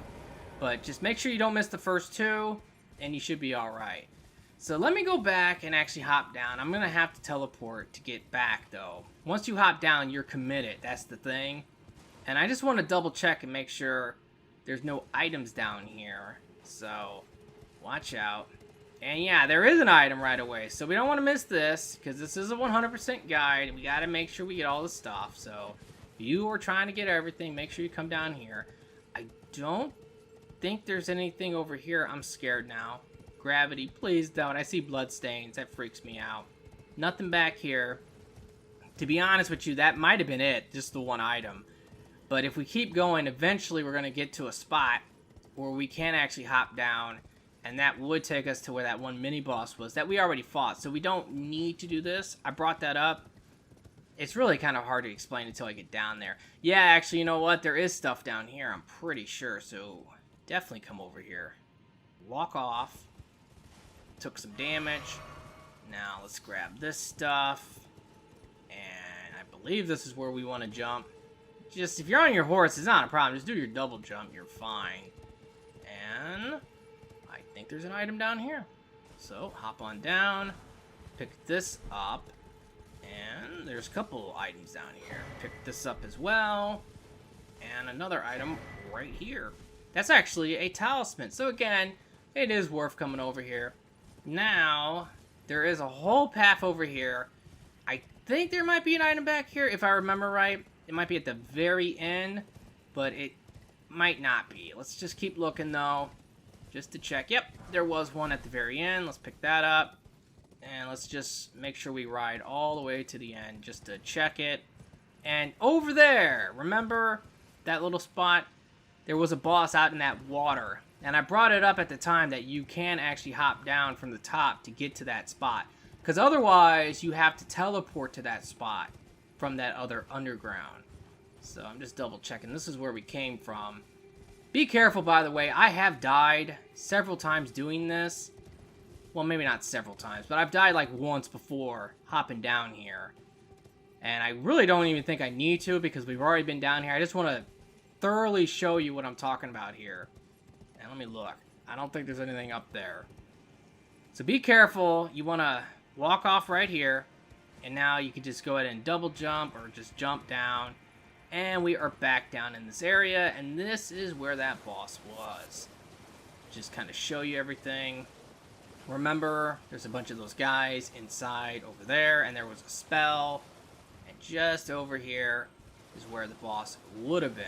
But just make sure you don't miss the first 2, and you should be alright. So let me go back and actually hop down. I'm going to have to teleport to get back, though. Once you hop down, you're committed. That's the thing. And I just want to double check and make sure there's no items down here. So, watch out. And yeah, there is an item right away. So we don't want to miss this, because this is a 100% guide. We got to make sure we get all the stuff. So, if you are trying to get everything, make sure you come down here. I don't think there's anything over here. I'm scared now. Gravity, please don't. I see blood stains. That freaks me out. Nothing back here. To be honest with you, that might have been it. Just the one item. But if we keep going, eventually we're going to get to a spot where we can actually hop down. And that would take us to where that one mini-boss was that we already fought. So we don't need to do this. I brought that up. It's really kind of hard to explain until I get down there. Yeah, actually, you know what? There is stuff down here, I'm pretty sure. So definitely come over here. Walk off. Took some damage. Now let's grab this stuff. And I believe this is where we want to jump. Just, if you're on your horse, it's not a problem. Just do your double jump. You're fine. And I think there's an item down here. So, hop on down. Pick this up. And there's a couple items down here. Pick this up as well. And another item right here. That's actually a talisman. So again, it is worth coming over here. Now, there is a whole path over here. I think there might be an item back here, if I remember right. It might be at the very end, but it might not be. Let's just keep looking, though, just to check. Yep, there was one at the very end. Let's pick that up, and let's just make sure we ride all the way to the end just to check it. And over there, remember that little spot? There was a boss out in that water, and I brought it up at the time that you can actually hop down from the top to get to that spot, because otherwise you have to teleport to that spot from that other underground. So I'm just double checking. This is where we came from. Be careful, by the way. I have died several times doing this. Well, maybe not several times, but I've died like once before hopping down here. And I really don't even think I need to, because we've already been down here. I just want to thoroughly show you what I'm talking about here. And let me look. I don't think there's anything up there. So be careful. You want to walk off right here. And now you can just go ahead and double jump or just jump down. And we are back down in this area. And this is where that boss was. Just kind of show you everything. Remember, there's a bunch of those guys inside over there. And there was a spell. And just over here is where the boss would have been.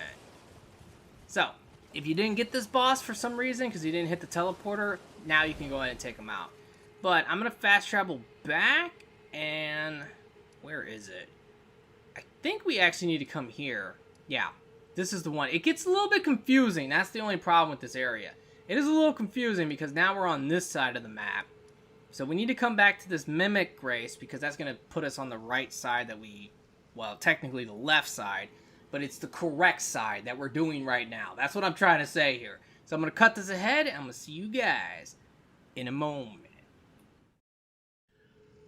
So, if you didn't get this boss for some reason, because you didn't hit the teleporter, now you can go ahead and take him out. But I'm going to fast travel back. And where is it? I think we actually need to come here. Yeah, this is the one. It gets a little bit confusing. That's the only problem with this area. It is a little confusing because now we're on this side of the map. So we need to come back to this mimic race, because that's going to put us on the right side that we, well, technically the left side, but it's the correct side that we're doing right now. That's what I'm trying to say here. So I'm going to cut this ahead, and I'm going to see you guys in a moment.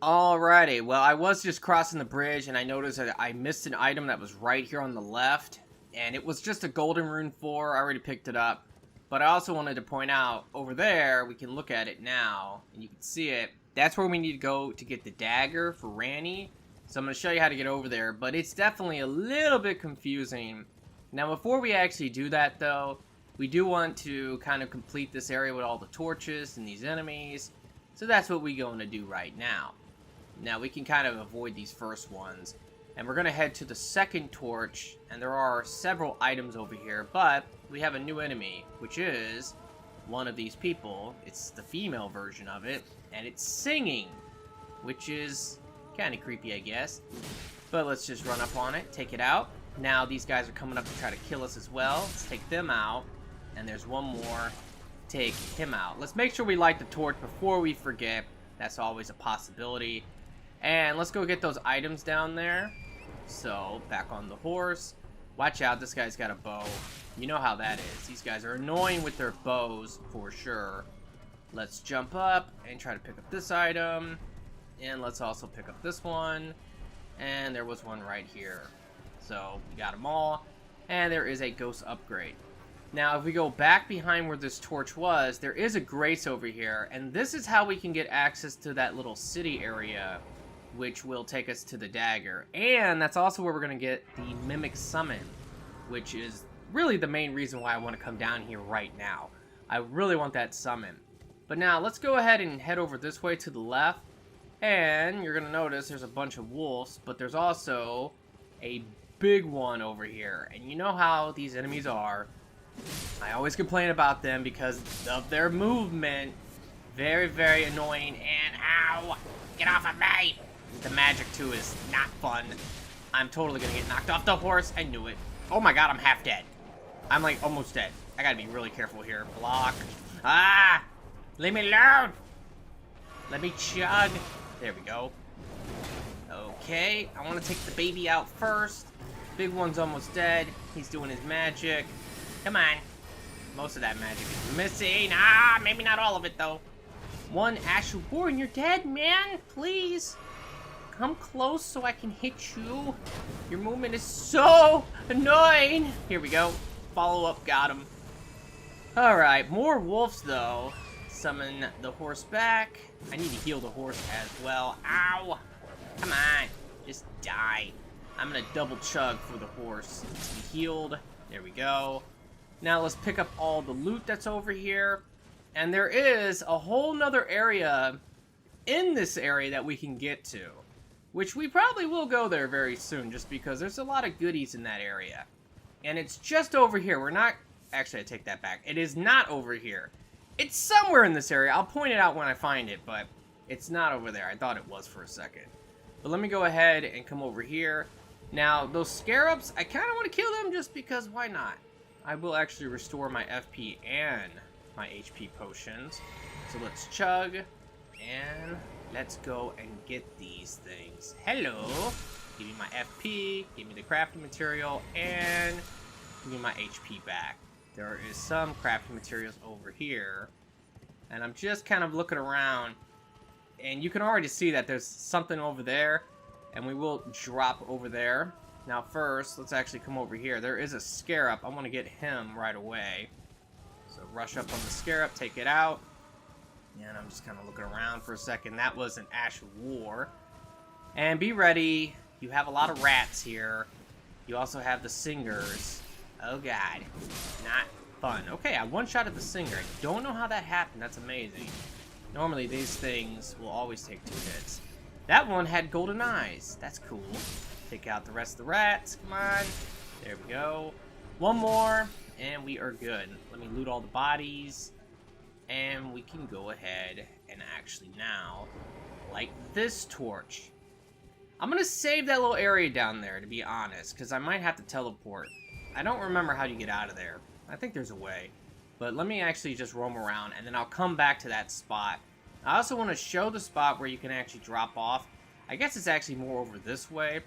Alrighty, well, I was just crossing the bridge, and I noticed that I missed an item that was right here on the left, and it was just a golden rune 4. I already picked it up. But I also wanted to point out, over there, we can look at it now, and you can see it. That's where we need to go to get the dagger for Ranny. So I'm going to show you how to get over there, but it's definitely a little bit confusing. Now, before we actually do that, though, we do want to kind of complete this area with all the torches and these enemies. So that's what we're going to do right now. Now, we can kind of avoid these first ones. And we're going to head to the second torch, and there are several items over here, but we have a new enemy, which is one of these people. It's the female version of it, and it's singing, which is kind of creepy, I guess. But let's just run up on it, take it out. Now these guys are coming up to try to kill us as well. Let's take them out, and there's one more. Take him out. Let's make sure we light the torch before we forget. That's always a possibility. And let's go get those items down there. So, back on the horse. Watch out, this guy's got a bow. You know how that is. These guys are annoying with their bows, for sure. Let's jump up and try to pick up this item. And let's also pick up this one. And there was one right here. So, we got them all. And there is a ghost upgrade. Now, if we go back behind where this torch was, there is a grace over here. And this is how we can get access to that little city area, which will take us to the dagger. And that's also where we're going to get the Mimic Summon, which is really the main reason why I want to come down here right now. I really want that summon. But now, let's go ahead and head over this way to the left. And you're going to notice there's a bunch of wolves, but there's also a big one over here. And you know how these enemies are. I always complain about them because of their movement. Very, very annoying. And ow! Get off of me! The magic, too, is not fun. I'm totally gonna get knocked off the horse. I knew it. Oh my god, I'm half dead. I'm, like, almost dead. I gotta be really careful here. Block. Ah! Leave me alone! Let me chug. There we go. Okay, I want to take the baby out first. Big one's almost dead. He's doing his magic. Come on. Most of that magic is missing. Ah, maybe not all of it, though. One actual boar and you're dead, man. Please. Come close so I can hit you. Your movement is so annoying. Here we go. Follow up, got him. Alright, more wolves though. Summon the horse back. I need to heal the horse as well. Ow! Come on. Just die. I'm gonna double chug for the horse to be healed. There we go. Now let's pick up all the loot that's over here. And there is a whole nother area in this area that we can get to. Which we probably will go there very soon, just because there's a lot of goodies in that area. And it's just over here. We're not... Actually, I take that back. It is not over here. It's somewhere in this area. I'll point it out when I find it, but it's not over there. I thought it was for a second. But let me go ahead and come over here. Now, those scarabs, I kind of want to kill them just because why not? I will actually restore my FP and my HP potions. So let's chug. And... let's go and get these things. Hello. Give me my FP, give me the crafting material, and give me my HP back. There is some crafting materials over here. And I'm just kind of looking around. And you can already see that there's something over there. And we will drop over there. Now first, let's actually come over here. There is a scarab. I want to get him right away. So rush up on the scarab, take it out. And I'm just kind of looking around for a second. That was an Ash War. And be ready. You have a lot of rats here. You also have the singers. Oh god. Not fun. Okay, I one-shotted the singer. I don't know how that happened. That's amazing. Normally these things will always take 2 hits. That one had golden eyes. That's cool. Take out the rest of the rats. Come on. There we go. One more. And we are good. Let me loot all the bodies. And we can go ahead and actually now light this torch. I'm going to save that little area down there, to be honest, because I might have to teleport. I don't remember how you get out of there. I think there's a way. But let me actually just roam around, and then I'll come back to that spot. I also want to show the spot where you can actually drop off. I guess it's actually more over this way.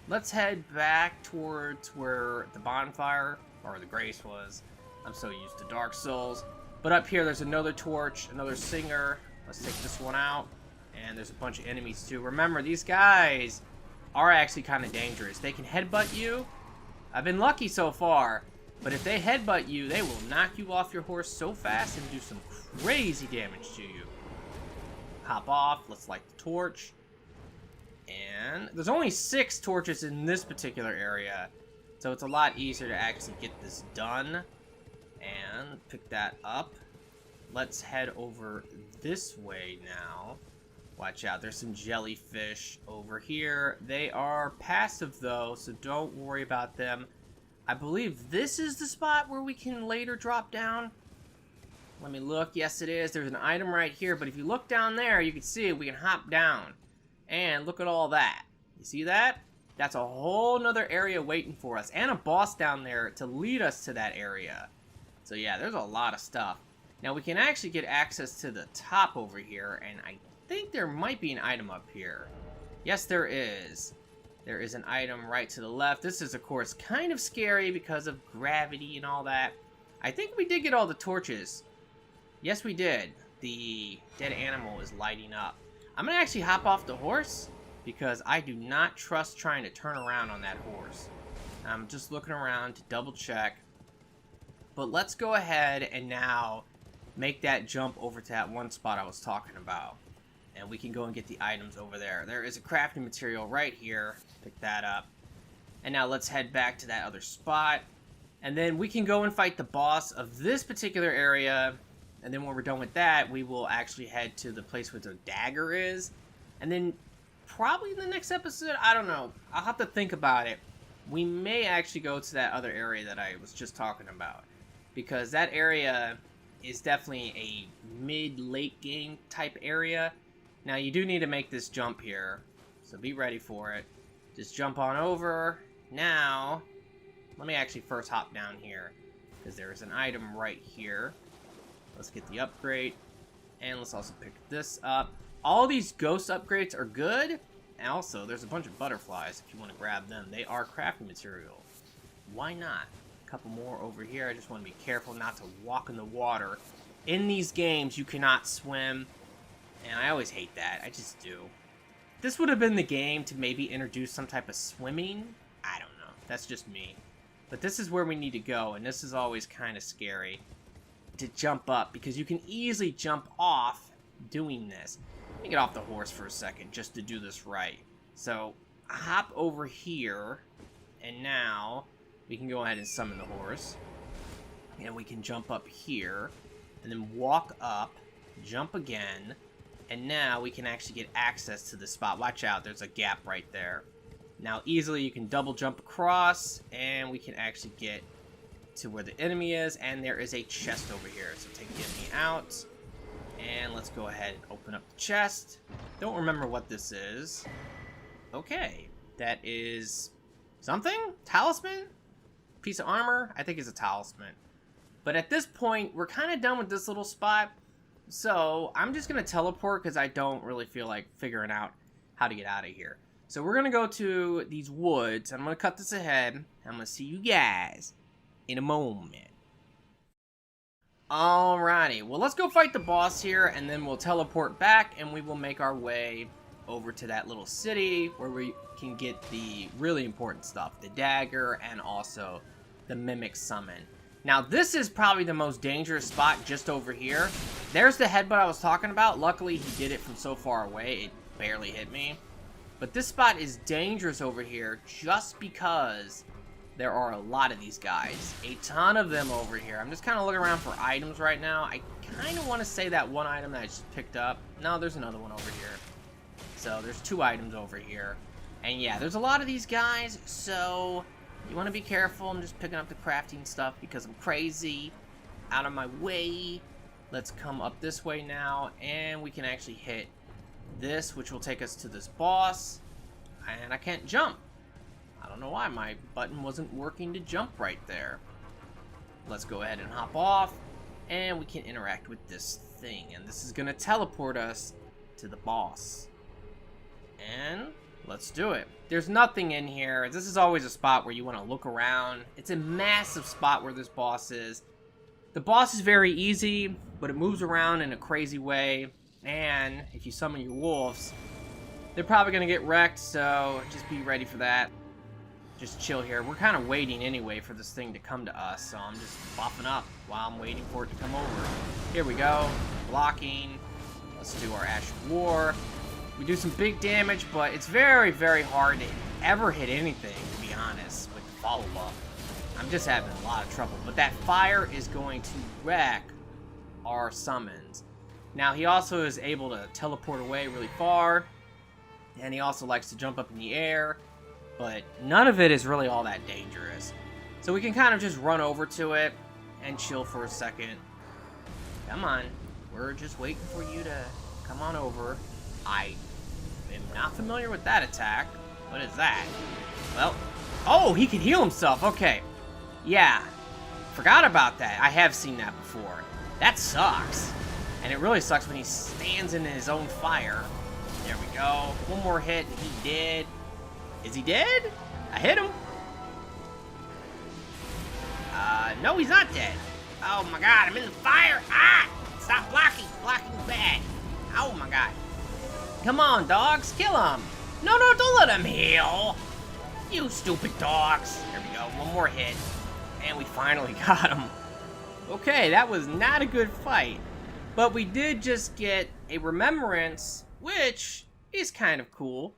Let's head back towards where the bonfire, or the grace was. I'm so used to Dark Souls. But up here, there's another torch, another singer. Let's take this one out. And there's a bunch of enemies, too. Remember, these guys are actually kind of dangerous. They can headbutt you. I've been lucky so far. But if they headbutt you, they will knock you off your horse so fast and do some crazy damage to you. Hop off. Let's light the torch. And there's only 6 torches in this particular area, so it's a lot easier to actually get this done. And pick that up. Let's head over this way now. Watch out, there's some jellyfish over here. They are passive though, so don't worry about them. I believe this is the spot where we can later drop down. Let me look. Yes, it is. There's an item right here, but if you look down there, you can see we can hop down. And look at all that. You see that? That's a whole nother area waiting for us. And a boss down there to lead us to that area. So yeah, there's a lot of stuff. Now we can actually get access to the top over here, and I think there might be an item up here. Yes, there is. There is an item right to the left. This is, of course, kind of scary because of gravity and all that. I think we did get all the torches. Yes, we did. The dead animal is lighting up. I'm going to actually hop off the horse because I do not trust trying to turn around on that horse. I'm just looking around to double check. But let's go ahead and now make that jump over to that one spot I was talking about. And we can go and get the items over there. There is a crafting material right here. Pick that up. And now let's head back to that other spot. And then we can go and fight the boss of this particular area. And then when we're done with that, we will actually head to the place where the dagger is. And then probably in the next episode, I don't know. I'll have to think about it. We may actually go to that other area that I was just talking about. Because that area is definitely a mid-late game type area. Now, you do need to make this jump here, so be ready for it. Just jump on over. Now, let me actually first hop down here, because there is an item right here. Let's get the upgrade, and let's also pick this up. All these ghost upgrades are good, and also, there's a bunch of butterflies if you want to grab them. They are crafting material. Why not? A couple more over here. I just want to be careful not to walk in the water. In these games, you cannot swim. And I always hate that. I just do. This would have been the game to maybe introduce some type of swimming. I don't know. That's just me. But this is where we need to go. And this is always kind of scary to jump up. Because you can easily jump off doing this. Let me get off the horse for a second just to do this right. So, hop over here. And now, we can go ahead and summon the horse. And we can jump up here. And then walk up. Jump again. And now we can actually get access to the spot. Watch out, there's a gap right there. Now easily you can double jump across, and we can actually get to where the enemy is, and there is a chest over here. So take the enemy out, and let's go ahead and open up the chest. Don't remember what this is. Okay, that is something? Talisman? Piece of armor? I think it's a talisman. But at this point, we're kind of done with this little spot. So, I'm just going to teleport because I don't really feel like figuring out how to get out of here. So, we're going to go to these woods. I'm going to cut this ahead. I'm going to see you guys in a moment. Alrighty. Well, let's go fight the boss here, and then we'll teleport back, and we will make our way over to that little city where we can get the really important stuff. The dagger and also the mimic summon. Now, this is probably the most dangerous spot just over here. There's the headbutt I was talking about. Luckily, he did it from so far away. It barely hit me. But this spot is dangerous over here just because there are a lot of these guys. A ton of them over here. I'm just kind of looking around for items right now. I kind of want to say that one item that I just picked up. No, there's another one over here. So, there's 2 items over here. And yeah, there's a lot of these guys, so you want to be careful. I'm just picking up the crafting stuff because I'm crazy. Out of my way. Let's come up this way now, and we can actually hit this, which will take us to this boss. And I can't jump. I don't know why my button wasn't working to jump right there. Let's go ahead and hop off, and we can interact with this thing. And this is going to teleport us to the boss. And let's do it. There's nothing in here. This is always a spot where you want to look around. It's a massive spot where this boss is. The boss is very easy, but it moves around in a crazy way. And if you summon your wolves, they're probably going to get wrecked, so just be ready for that. just chill here. We're kind of waiting anyway for this thing to come to us, so I'm just buffing up while I'm waiting for it to come over. Here we go. Blocking. Let's do our Ash of War. We do some big damage, but it's very, very hard to ever hit anything, to be honest, with the follow-up. I'm just having a lot of trouble. But that fire is going to wreck our summons. Now, he also is able to teleport away really far. And he also likes to jump up in the air. But none of it is really all that dangerous. So we can kind of just run over to it and chill for a second. Come on. We're just waiting for you to come on over. I am not familiar with that attack. What is that? Well, oh, he can heal himself. Okay. Yeah. Forgot about that. I have seen that before. That sucks. And it really sucks when he stands in his own fire. There we go. One more hit and he did. Is he dead? I hit him. No, he's not dead. Oh my god, I'm in the fire. Ah! Stop blocking. Blocking's bad. Oh my god. Come on, dogs. Kill him. No, don't let him heal. You stupid dogs. There we go. One more hit. And we finally got him. Okay, that was not a good fight. But we did just get a remembrance, which is kind of cool.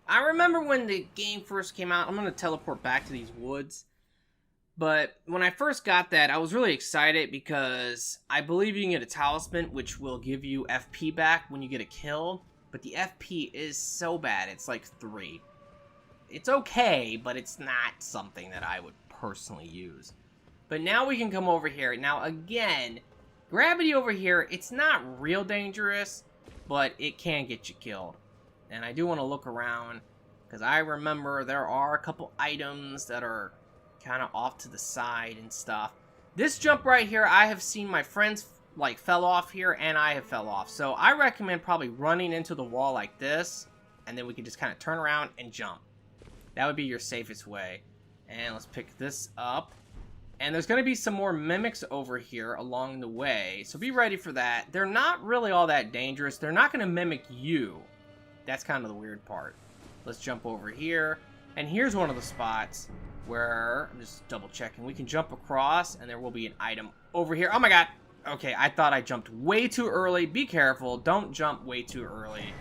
I remember when the game first came out. I'm going to teleport back to these woods. But when I first got that, I was really excited because I believe you can get a talisman, which will give you FP back when you get a kill. But the FP is so bad. It's like 3. It's okay, but it's not something that I would personally use. But now we can come over here. Now, again, gravity over here, it's not real dangerous, but it can get you killed. And I do want to look around, because I remember there are a couple items that are kind of off to the side and stuff. This jump right here, I have seen my friends like fell off here, and I have fell off. So I recommend probably running into the wall like this, and then we can just kind of turn around and jump. That would be your safest way. And let's pick this up. And there's going to be some more mimics over here along the way, so be ready for that. They're not really all that dangerous. They're not going to mimic you. That's kind of the weird part. Let's jump over here. And here's one of the spots where, I'm just double checking, we can jump across and there will be an item over here. Oh my god. Okay, I thought I jumped way too early. Be careful. Don't jump way too early,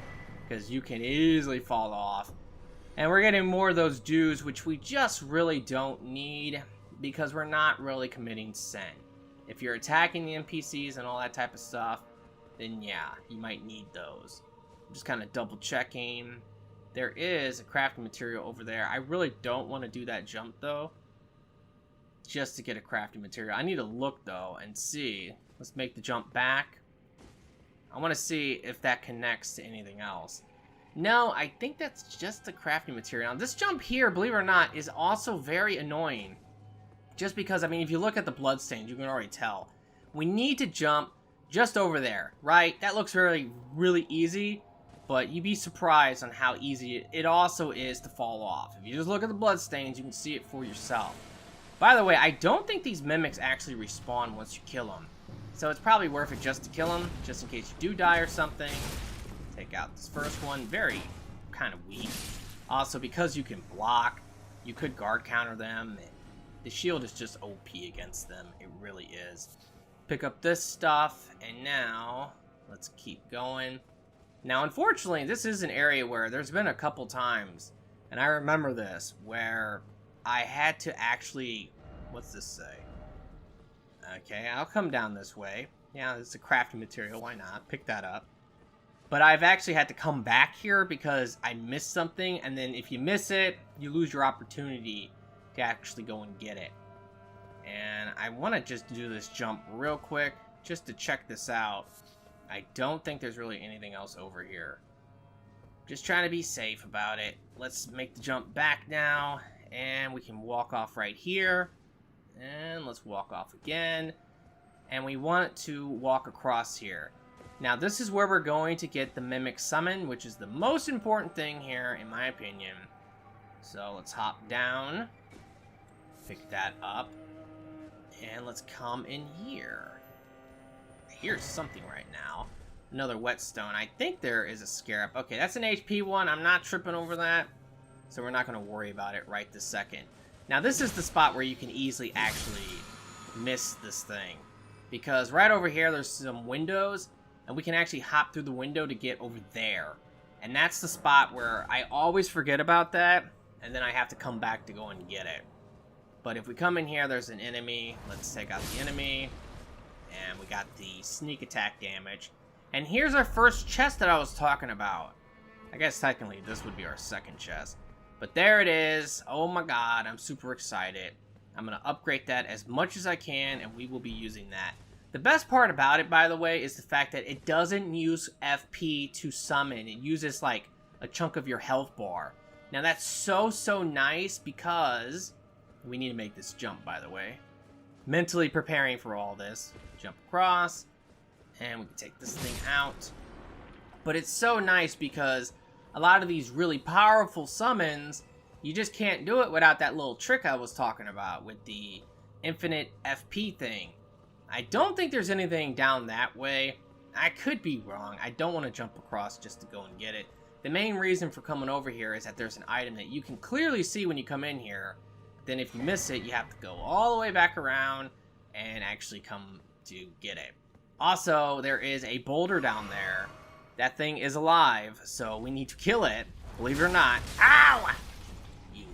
because you can easily fall off. And we're getting more of those dues, which we just really don't need, because we're not really committing sin. If you're attacking the NPCs and all that type of stuff, then yeah, you might need those. I'm just kind of double checking. There is a crafting material over there. I really don't want to do that jump though, just to get a crafting material. I need to look though and see. Let's make the jump back. I want to see if that connects to anything else. No, I think that's just the crafting material. Now, this jump here, believe it or not, is also very annoying. Just because, I mean, if you look at the bloodstains, you can already tell. We need to jump just over there, right? That looks really, really easy, but you'd be surprised on how easy it also is to fall off. If you just look at the bloodstains, you can see it for yourself. By the way, I don't think these mimics actually respawn once you kill them. So it's probably worth it just to kill them, just in case you do die or something. Take out this first one. Very kind of weak. Also, because you can block, you could guard counter them. The shield is just OP against them. It really is. Pick up this stuff, and now let's keep going. Now, unfortunately, this is an area where there's been a couple times, and I remember this, where I had to actually, what's this say? Okay, I'll come down this way. Yeah, it's a crafting material, why not? Pick that up. But I've actually had to come back here because I missed something, and then if you miss it, you lose your opportunity to actually go and get it. And I want to just do this jump real quick, just to check this out. I don't think there's really anything else over here. Just trying to be safe about it. Let's make the jump back now, and we can walk off right here. And let's walk off again. And we want to walk across here. Now, this is where we're going to get the Mimic Summon, which is the most important thing here, in my opinion. So, let's hop down. Pick that up. And let's come in here. Here's something right now. Another whetstone. I think there is a scarab. Okay, that's an HP one. I'm not tripping over that. so we're not going to worry about it right this second. Now, this is the spot where you can easily actually miss this thing, because right over here there's some windows, and we can actually hop through the window to get over there. And that's the spot where I always forget about that, and then I have to come back to go and get it. But if we come in here, there's an enemy. Let's take out the enemy. And we got the sneak attack damage. And here's our first chest that I was talking about. I guess technically this would be our second chest. But there it is. Oh my god, I'm super excited. I'm going to upgrade that as much as I can, and we will be using that. The best part about it, by the way, is the fact that it doesn't use FP to summon. It uses, like, a chunk of your health bar. Now, that's so nice because we need to make this jump, by the way. Mentally preparing for all this. Jump across, and we can take this thing out. But it's so nice because a lot of these really powerful summons, you just can't do it without that little trick I was talking about with the infinite FP thing. I don't think there's anything down that way. I could be wrong. I don't want to jump across just to go and get it. The main reason for coming over here is that there's an item that you can clearly see when you come in here. Then if you miss it, you have to go all the way back around and actually come to get it. Also, there is a boulder down there. That thing is alive, so we need to kill it. Believe it or not. Ow! You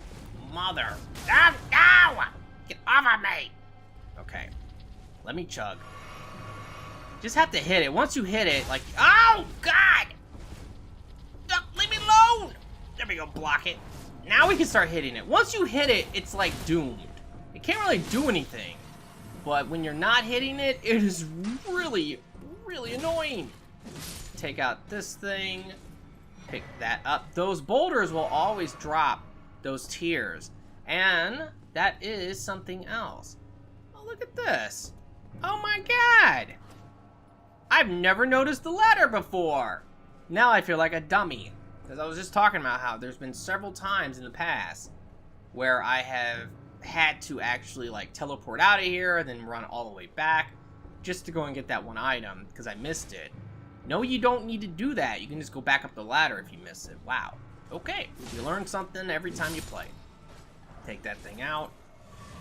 mother. Ow! Get off of me! Okay. Let me chug. Just have to hit it. Once you hit it, like... Oh, God! No, leave me alone! There we go, block it. Now we can start hitting it. Once you hit it, it's like doomed. It can't really do anything. But when you're not hitting it, it is really annoying. Take out this thing. Pick that up. Those boulders will always drop those tiers. And that is something else. Oh, look at this. Oh my god! I've never noticed the ladder before! Now I feel like a dummy. Because I was just talking about how there's been several times in the past where I have had to actually like teleport out of here and then run all the way back just to go and get that one item because I missed it. No, you don't need to do that. You can just go back up the ladder if you miss it. Wow. Okay. You learn something every time you play. Take that thing out.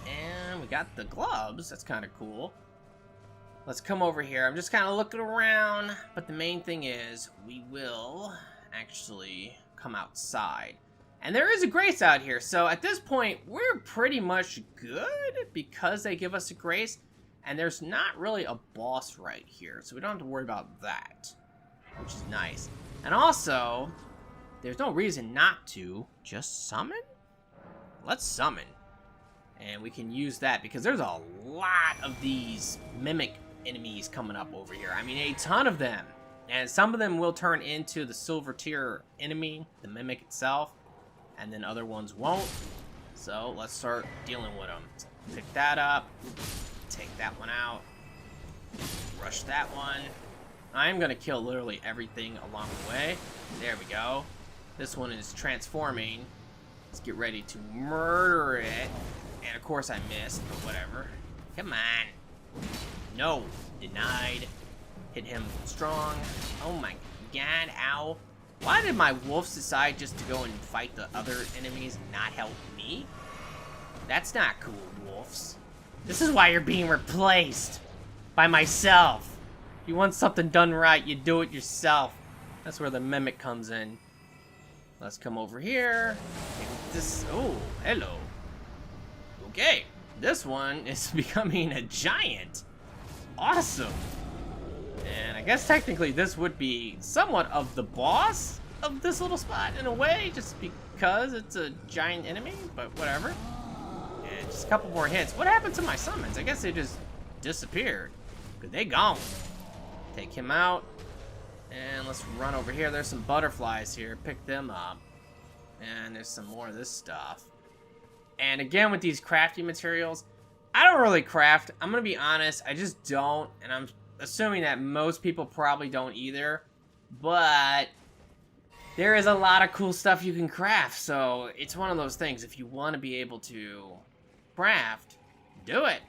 And we got the gloves. That's kind of cool. Let's come over here. I'm just kind of looking around, but the main thing is we will actually come outside. And there is a grace out here, so at this point, we're pretty much good because they give us a grace, and there's not really a boss right here, so we don't have to worry about that, which is nice. And also, there's no reason not to just summon. Let's summon. And we can use that because there's a lot of these mimic enemies coming up over here. I mean, a ton of them. And some of them will turn into the silver tier enemy, the mimic itself. And then other ones won't. So let's start dealing with them. Pick that up. Take that one out. Rush that one. I'm going to kill literally everything along the way. There we go. This one is transforming. Let's get ready to murder it. And of course I missed, but whatever. Come on. No. Denied. Hit him strong. Oh my god, ow. Why did my wolves decide just to go and fight the other enemies and not help me? That's not cool, wolves. This is why you're being replaced by myself. If you want something done right, you do it yourself. That's where the mimic comes in. Let's come over here. This. Oh, hello. Okay, this one is becoming a giant. Awesome. And I guess technically this would be somewhat of the boss of this little spot in a way, just because it's a giant enemy, but whatever. And just a couple more hits. What happened to my summons? I guess they just disappeared. Because they gone. Take him out. And let's run over here. There's some butterflies here. Pick them up. And there's some more of this stuff. And again, with these crafting materials, I don't really craft. I'm going to be honest. I just don't. And I'm assuming that most people probably don't either. But there is a lot of cool stuff you can craft. So it's one of those things. If you want to be able to craft, do it.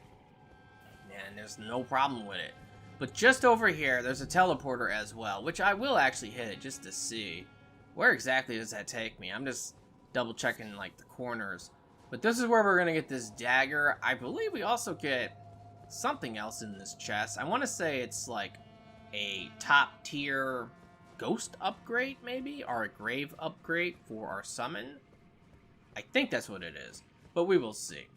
And there's no problem with it. But just over here, there's a teleporter as well, which I will actually hit just to see. Where exactly does that take me? I'm just double checking like the corners. But this is where we're gonna get this dagger. I believe we also get something else in this chest. I want to say it's like a top tier ghost upgrade maybe, or a grave upgrade for our summon. I think that's what it is, but we will see.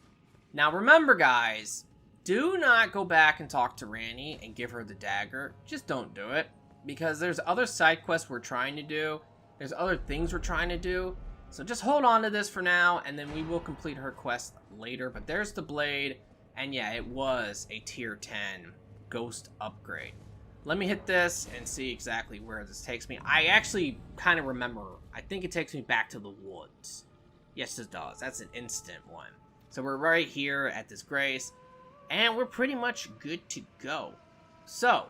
Now remember guys, do not go back and talk to Ranny and give her the dagger. Just don't do it, because there's other side quests we're trying to do. There's other things we're trying to do. So just hold on to this for now, and then we will complete her quest later. But there's the blade, and yeah, it was a tier 10 ghost upgrade. Let me hit this and see exactly where this takes me. I actually kind of remember. I think it takes me back to the woods. Yes, it does. That's an instant one. So we're right here at this grace, and we're pretty much good to go. So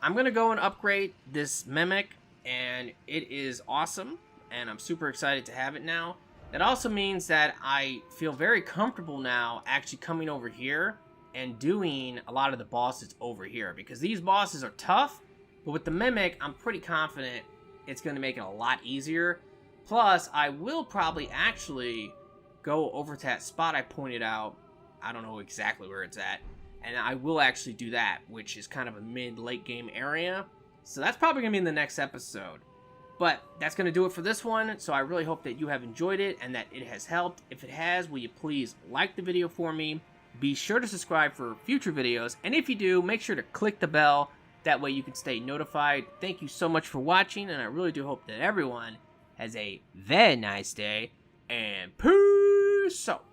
I'm going to go and upgrade this mimic, and it is awesome. And I'm super excited to have it now. That also means that I feel very comfortable now actually coming over here and doing a lot of the bosses over here, because these bosses are tough, but with the mimic I'm pretty confident it's going to make it a lot easier. Plus I will probably actually go over to that spot I pointed out. I don't know exactly where it's at, and I will actually do that, which is kind of a mid-late game area. So that's probably going to be in the next episode. But that's going to do it for this one, so I really hope that you have enjoyed it and that it has helped. If it has, will you please like the video for me? Be sure to subscribe for future videos, and if you do, make sure to click the bell. That way you can stay notified. Thank you so much for watching, and I really do hope that everyone has a very nice day, and peace out.